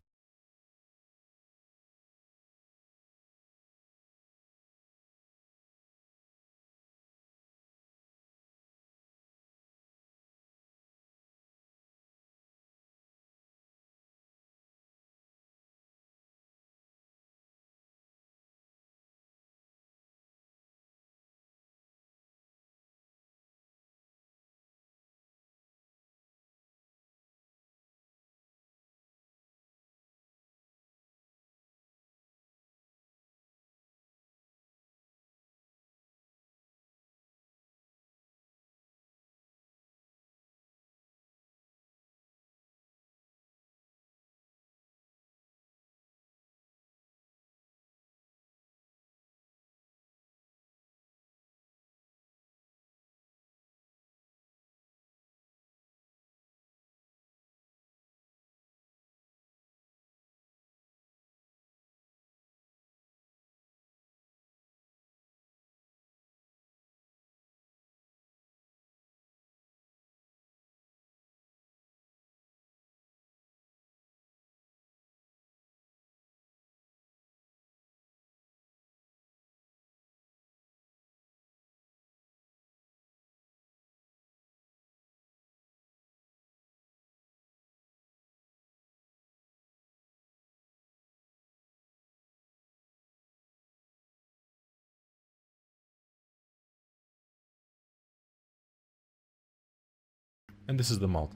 and this is the mouth.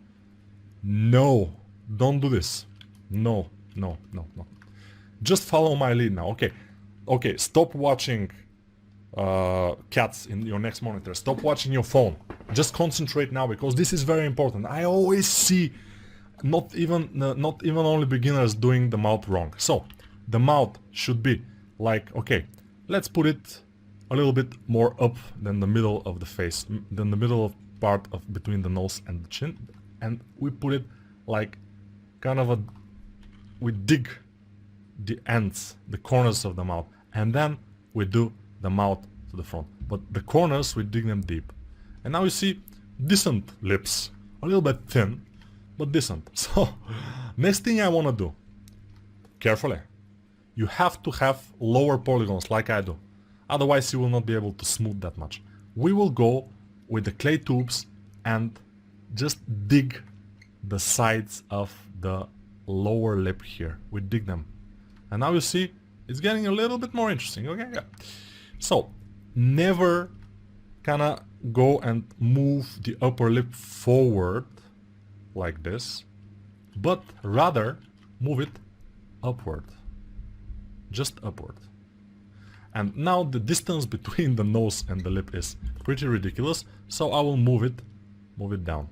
No, don't do this. No, no, no, no. Just follow my lead now. Okay, okay, stop watching cats in your next monitor. Stop watching your phone. Just concentrate now, because this is very important. I always see not even only beginners doing the mouth wrong. So the mouth should be like, okay, let's put it a little bit more up than the middle of the face, than the middle of part of between the nose and the chin, and we put it like kind of a, we dig the ends, the corners of the mouth, and then we do the mouth to the front. But the corners, we dig them deep. And now you see decent lips, a little bit thin, but decent. So next thing I want to do, carefully, you have to have lower polygons like I do. Otherwise you will not be able to smooth that much. We will go with the clay tubes and just dig the sides of the lower lip here. We dig them. And now you see it's getting a little bit more interesting. Okay, yeah. So never kinda go and move the upper lip forward like this, but rather move it upward. Just upward. And now the distance between the nose and the lip is pretty ridiculous, so I will move it down.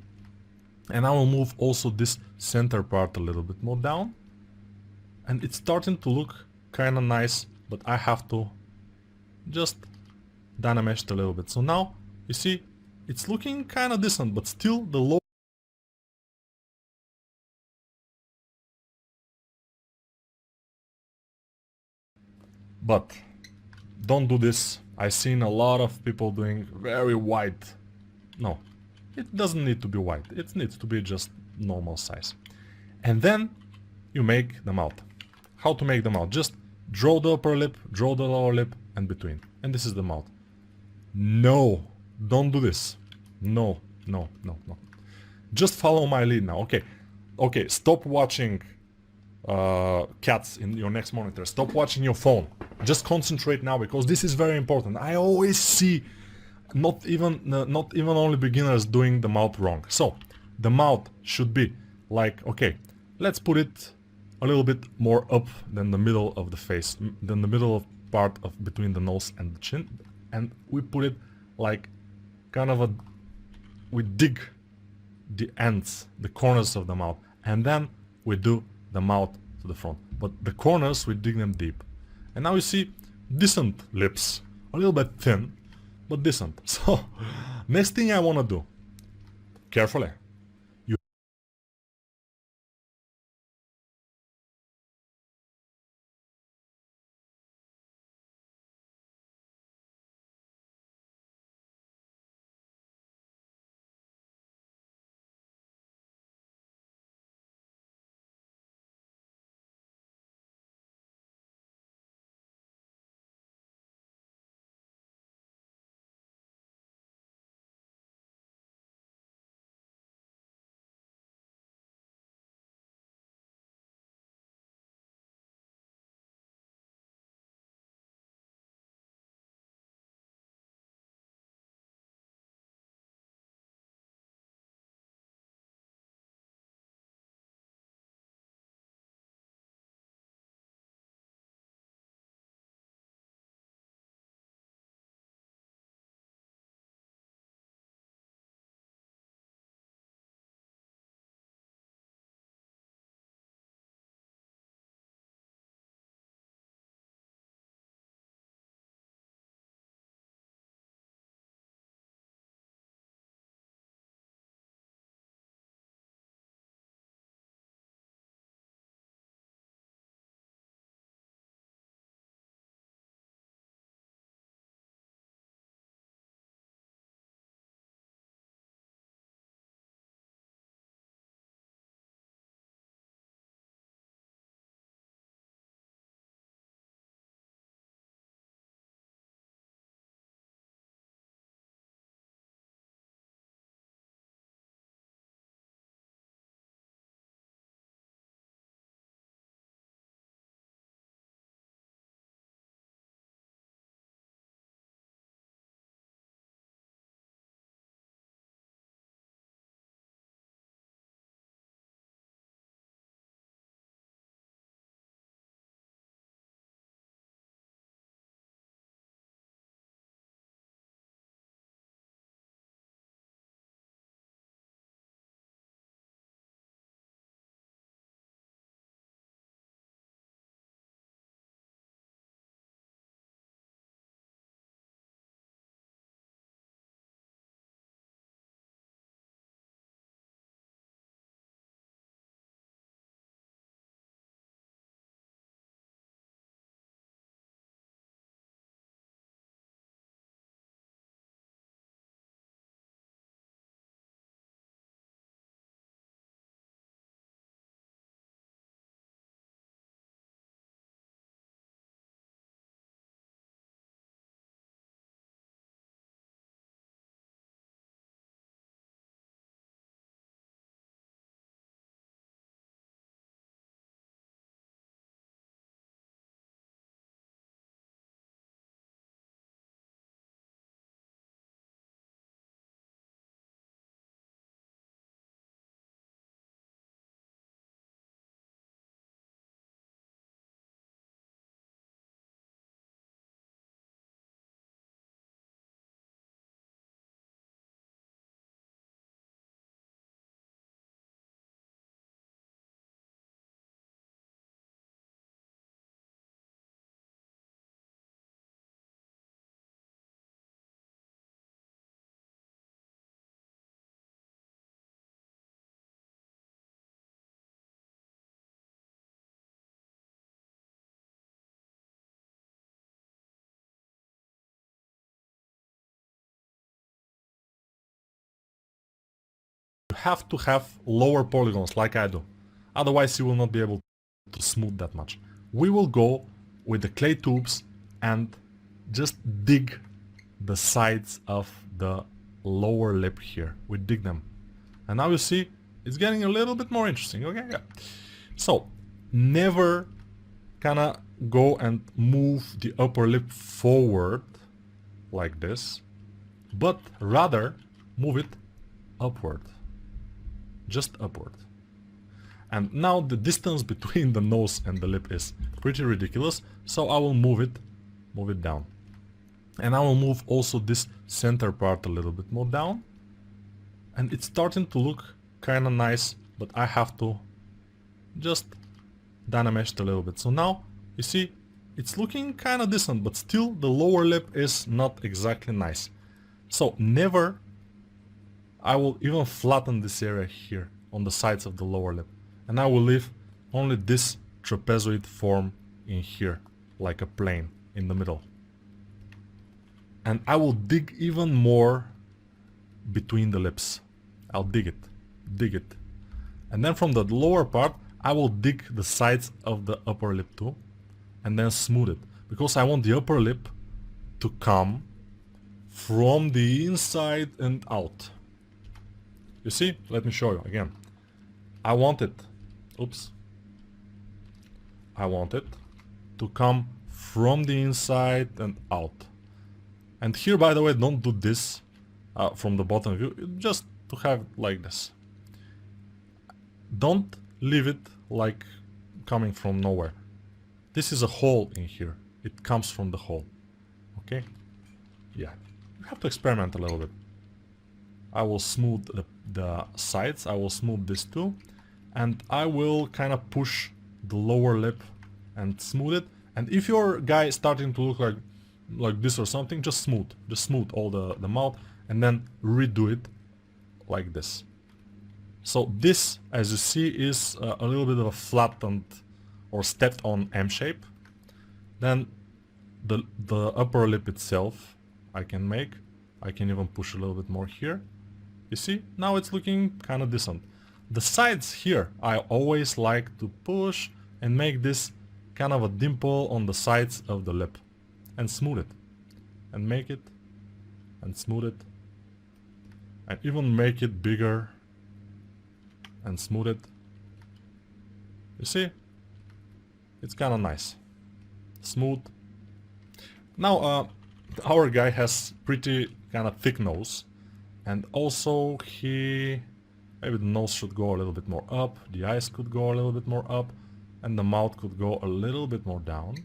And I will move also this center part a little bit more down. And it's starting to look kinda nice, but I have to just dynamesh it a little bit. So now, you see, it's looking kinda decent, but still the low. But don't do this. I've seen a lot of people doing very wide. No, it doesn't need to be wide. It needs to be just normal size. And then you make the mouth. How to make the mouth? Just draw the upper lip, draw the lower lip, and between. And this is the mouth. No, don't do this. No, no, no, no. Just follow my lead now. Okay, okay, stop watching cats in your next monitor. Stop watching your phone. Just concentrate now, because this is very important. I always see not even only beginners doing the mouth wrong. So the mouth should be like, okay, let's put it a little bit more up than the middle of the face, than the middle of part of between the nose and the chin, and we put it like kind of a, we dig the ends, the corners of the mouth, and then we do the mouth to the front. But the corners, we dig them deep. And now you see decent lips, a little bit thin, but decent. So next thing I want to do, carefully, have to have lower polygons like I do. Otherwise you will not be able to smooth that much. We will go with the clay tubes and just dig the sides of the lower lip here. We dig them. And now you see it's getting a little bit more interesting. Okay, yeah. So never kinda go and move the upper lip forward like this, but rather move it upward. Just upward. And now the distance between the nose and the lip is pretty ridiculous, so I will move it down. And I will move also this center part a little bit more down. And it's starting to look kinda nice, but I have to just dynamesh it a little bit. So now, you see, it's looking kinda decent, but still the lower lip is not exactly nice. So never, I will even flatten this area here on the sides of the lower lip. And I will leave only this trapezoid form in here, like a plane in the middle. And I will dig even more between the lips. I'll dig it. And then from the lower part, I will dig the sides of the upper lip too, and then smooth it. Because I want the upper lip to come from the inside and out. You see? Let me show you again. I want it to come from the inside and out. And here, by the way, don't do this from the bottom view, just to have it like this. Don't leave it like coming from nowhere. This is a hole in here. It comes from the hole. Okay? Yeah. You have to experiment a little bit. I will smooth the sides. I will smooth this too. And I will kind of push the lower lip and smooth it. And if your guy is starting to look like this or something, just smooth all the mouth and then redo it like this. So this, as you see, is a little bit of a flattened or stepped on M shape. Then the upper lip itself I can even push a little bit more here. You see, now it's looking kind of decent. The sides here, I always like to push and make this kind of a dimple on the sides of the lip and smooth it and make it and smooth it and even make it bigger and smooth it. You see, it's kind of nice, smooth. Now our guy has pretty kind of thick nose, and also maybe the nose should go a little bit more up, the eyes could go a little bit more up, and the mouth could go a little bit more down.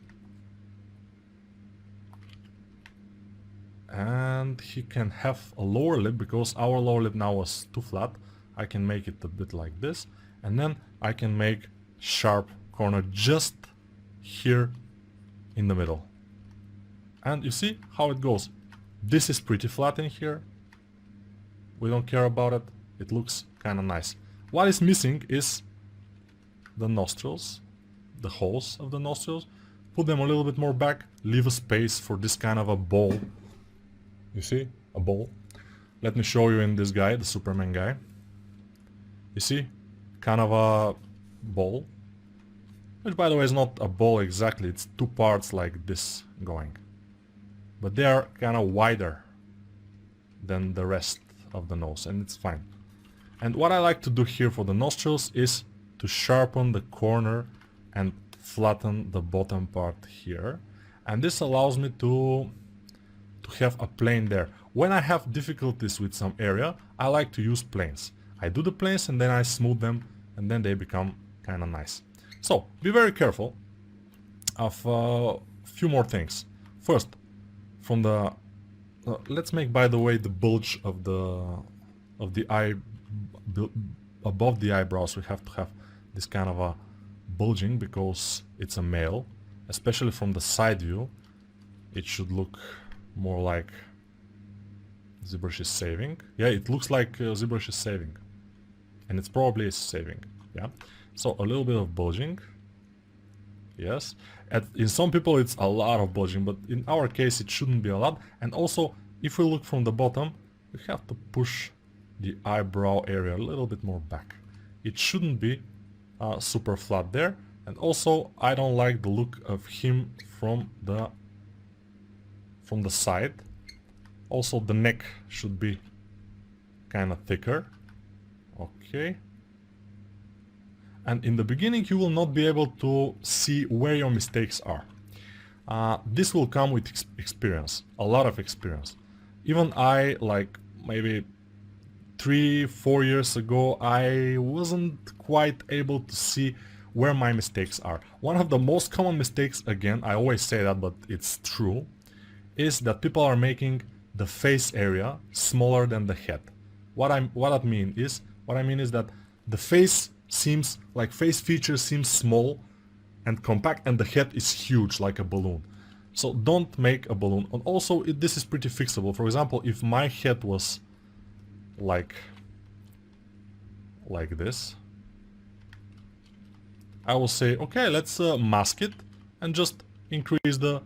And he can have a lower lip, because our lower lip now was too flat. I can make it a bit like this, and then I can make sharp corner just here in the middle. And you see how it goes. This is pretty flat in here. We don't care about it. It looks kind of nice. What is missing is the nostrils, the holes of the nostrils. Put them a little bit more back. Leave a space for this kind of a ball. You see? A ball. Let me show you in this guy, the Superman guy. You see? Kind of a ball. Which, by the way, is not a ball exactly. It's two parts like this going. But they are kind of wider than the rest of the nose, and it's fine. And what I like to do here for the nostrils is to sharpen the corner and flatten the bottom part here. And this allows me to have a plane there. When I have difficulties with some area, I like to use planes. I do the planes and then I smooth them, and then they become kind of nice. So be very careful of a few more things. First, from the let's make, by the way, the bulge of the eye above the eyebrows. We have to have this kind of a bulging because it's a male, especially from the side view. It should look more like ZBrush is saving. Yeah, it looks like ZBrush is saving, and it's probably is saving. Yeah, so a little bit of bulging. Yes, in some people it's a lot of bulging, but in our case it shouldn't be a lot. And also, if we look from the bottom, we have to push the eyebrow area a little bit more back. It shouldn't be super flat there. And also I don't like the look of him from the side. Also the neck should be kind of thicker. Okay. And in the beginning you will not be able to see where your mistakes are. This will come with experience, a lot of experience. Even I, like maybe 3-4 years ago, I wasn't quite able to see where my mistakes are. One of the most common mistakes, again, I always say that, but it's true, is that people are making the face area smaller than the head. What I mean is that the face seems like face features seem small and compact, and the head is huge like a balloon. So don't make a balloon. And also this is pretty fixable. For example, if my head was like this, I will say, okay, let's mask it and just increase the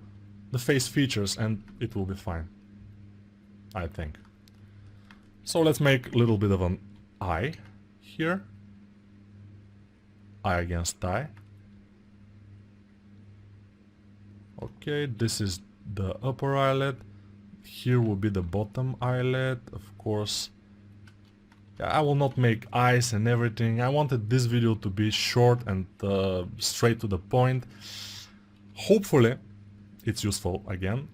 face features and it will be fine, I think. So let's make a little bit of an eye here. Eye against eye. Okay, this is the upper eyelid. Here will be the bottom eyelid, of course. Yeah, I will not make eyes and everything. I wanted this video to be short and straight to the point. Hopefully it's useful again,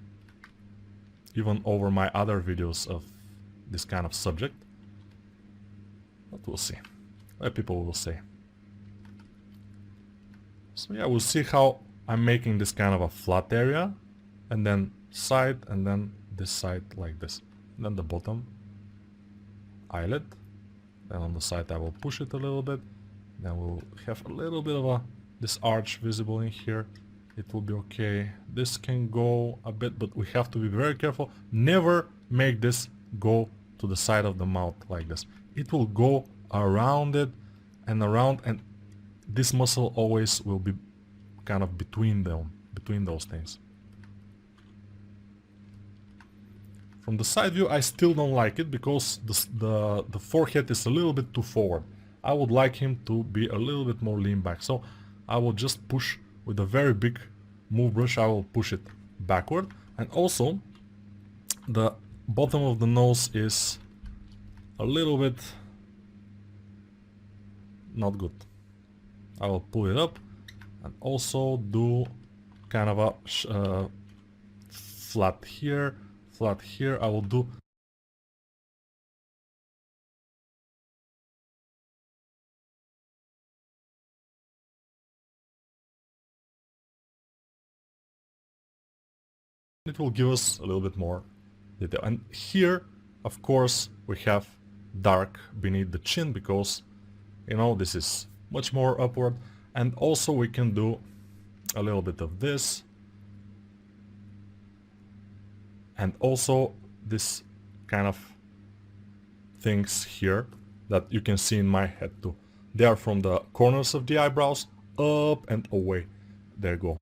even over my other videos of this kind of subject. But we'll see what people will say. So yeah, we'll see how I'm making this kind of a flat area, and then side, and then this side like this. And then the bottom eyelid. Then on the side I will push it a little bit. Then we'll have a little bit of this arch visible in here. It will be okay. This can go a bit, but we have to be very careful. Never make this go to the side of the mouth like this. It will go around it and around, and this muscle always will be kind of between those things. From the side view I still don't like it because the forehead is a little bit too forward. I would like him to be a little bit more lean back. So I will just push with a very big move brush. I will push it backward. And also the bottom of the nose is a little bit not good. I will pull it up and also do kind of a flat here, flat here. I will do it will give us a little bit more detail. And here, of course, we have dark beneath the chin because, you know, this is much more upward. And also we can do a little bit of this. And also this kind of things here that you can see in my head too. They are from the corners of the eyebrows up and away. There you go.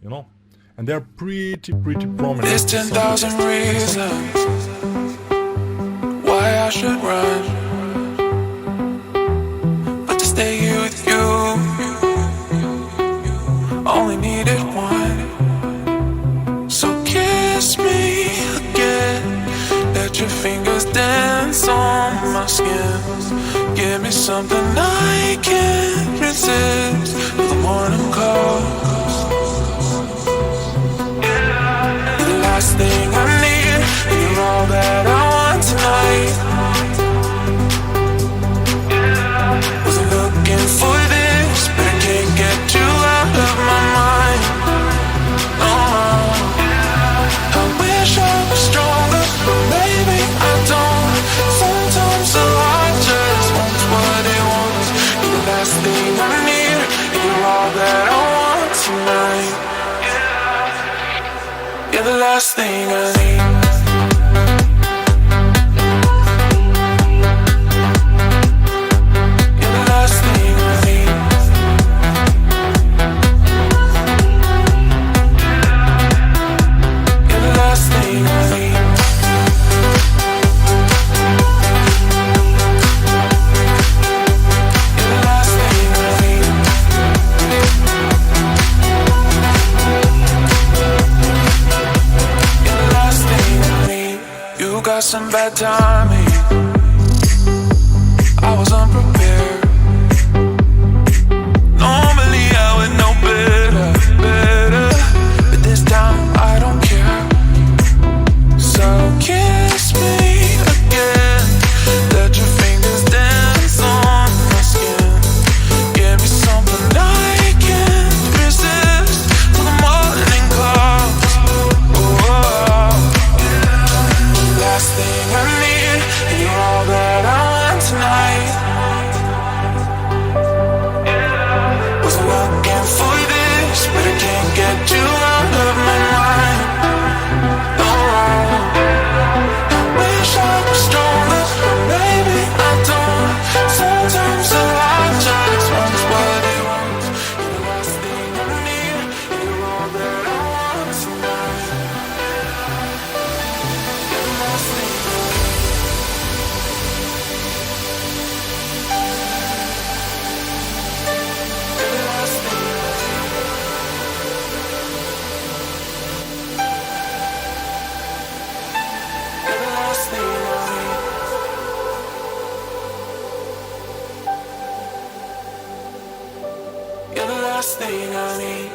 you know, and they're pretty prominent. There's 10,000 reasons why I should run, but to stay here with you, only needed one. So kiss me again, let your fingers dance on my skin. Give me something I can't resist till the morning comes. You're the last thing I need, and you're all that I want tonight. Wasn't looking for this, but I can't get you out of my mind. No, I wish I was stronger, but maybe I don't. Sometimes the heart just wants what it wants. You're the last thing I need, and you're all that I want tonight. You're the last thing I need. You're the last thing I need. You're the last thing I need. You're the last thing I need. You're the last thing I need. You got some bad timing. I was unprepared. Normally I would know better, but this time I don't care. So kiss me again, let your fingers dance on my skin. Give me something I can't resist till the morning comes. Oh, last thing I need, and you're all that I want tonight. Wasn't looking for this, but I can't get you out of my mind. No, I wish I was stronger, but maybe I don't. Sometimes the light just wants what it wants. You're the last thing I need, and you're all that I want tonight. You're the last thing I need. You're the last thing I need. You're the last thing I need. You're the last thing I need.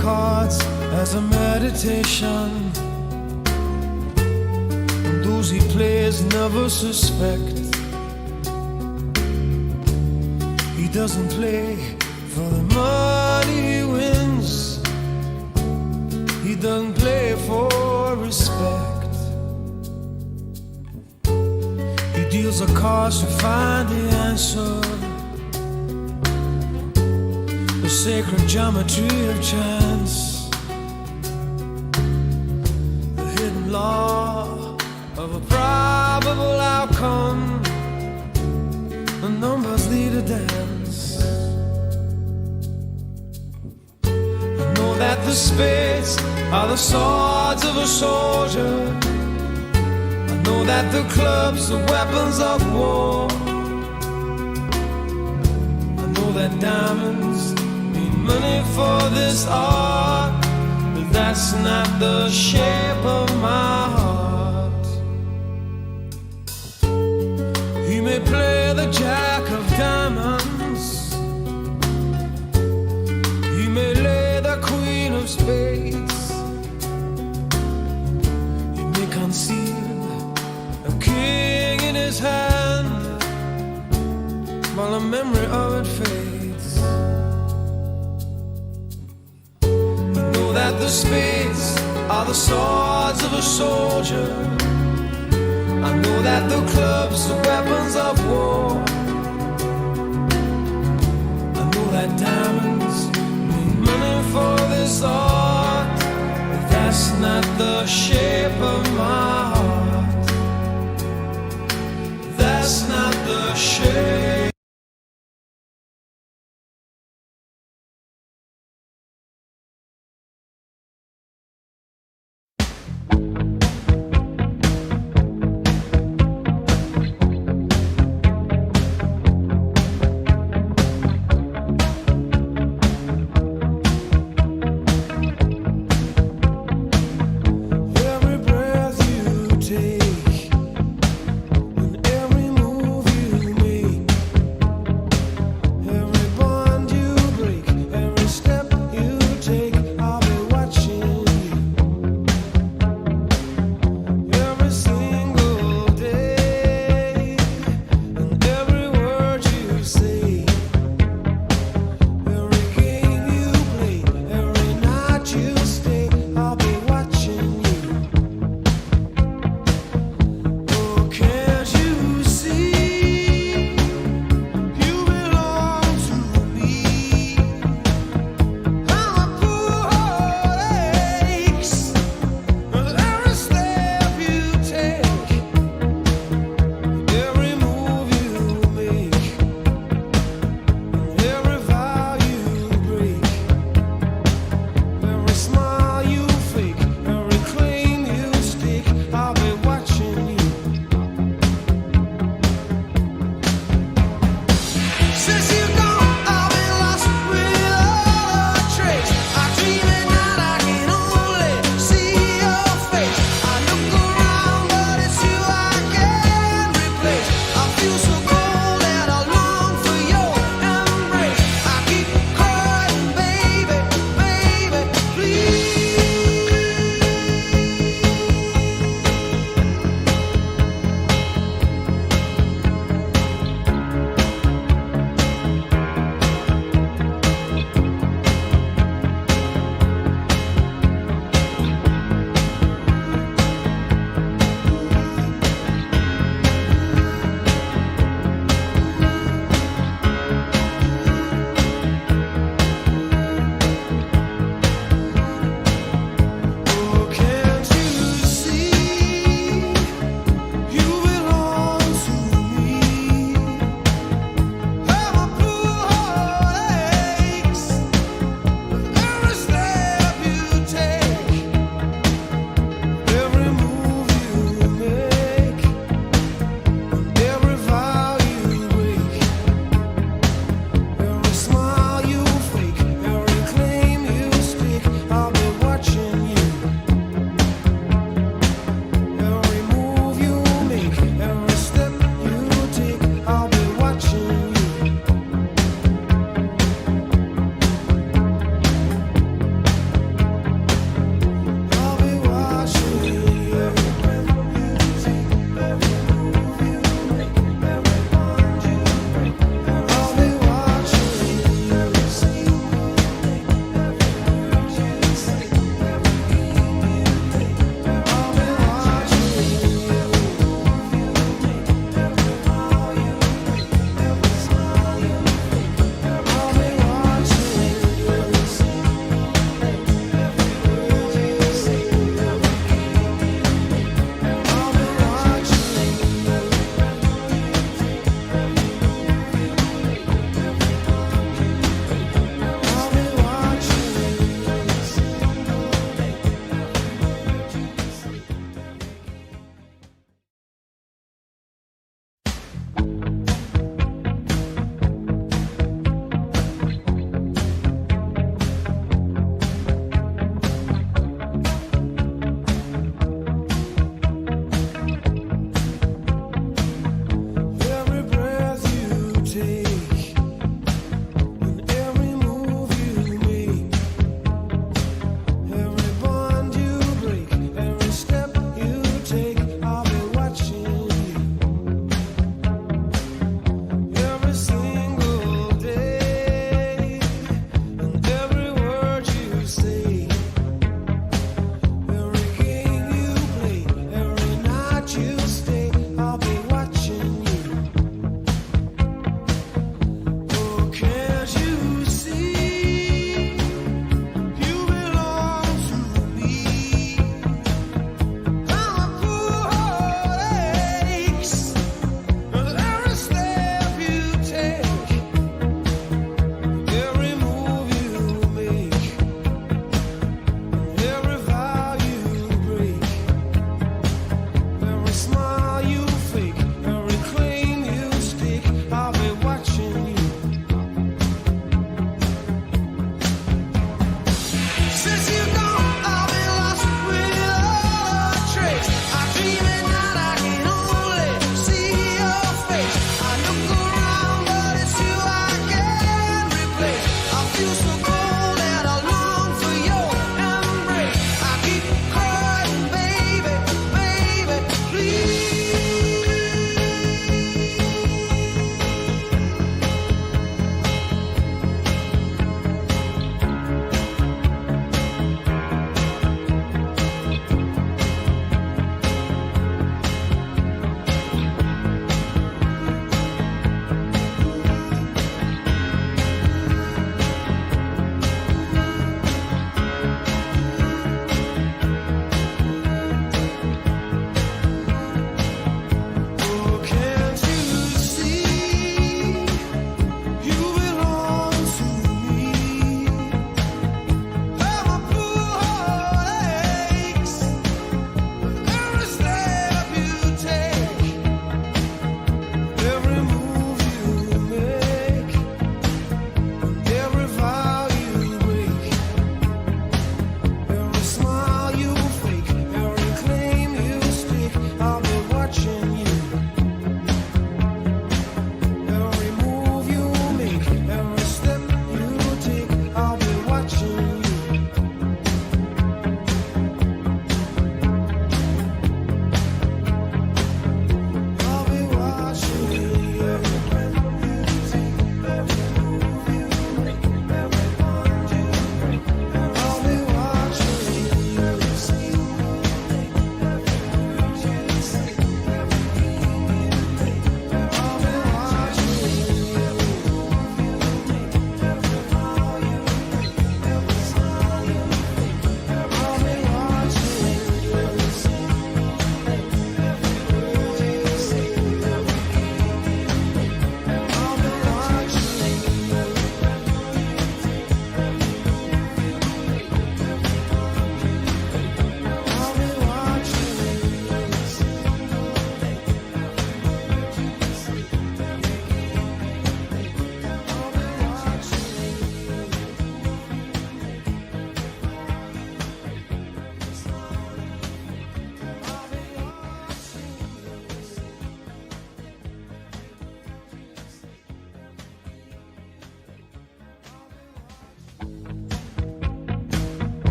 cards as a meditation, and those he plays never suspect. He doesn't play for the money he wins, he doesn't play for respect. He deals the cards to find the answer, the sacred geometry of chance, the hidden law of a probable outcome. The numbers lead a dance. I know that the spades are the swords of a soldier, I know that the clubs are weapons of war, I know that diamonds need money for this art, but that's not the shape of my heart. He may play the jack of diamonds, he may lay the queen of spades, he may conceal a king in his hand while the memory of it fades. I know that the spades are the swords of a soldier, I know that the clubs are weapons of war, I know that diamonds need money for this art, but that's not the shape of my heart. That's not the shape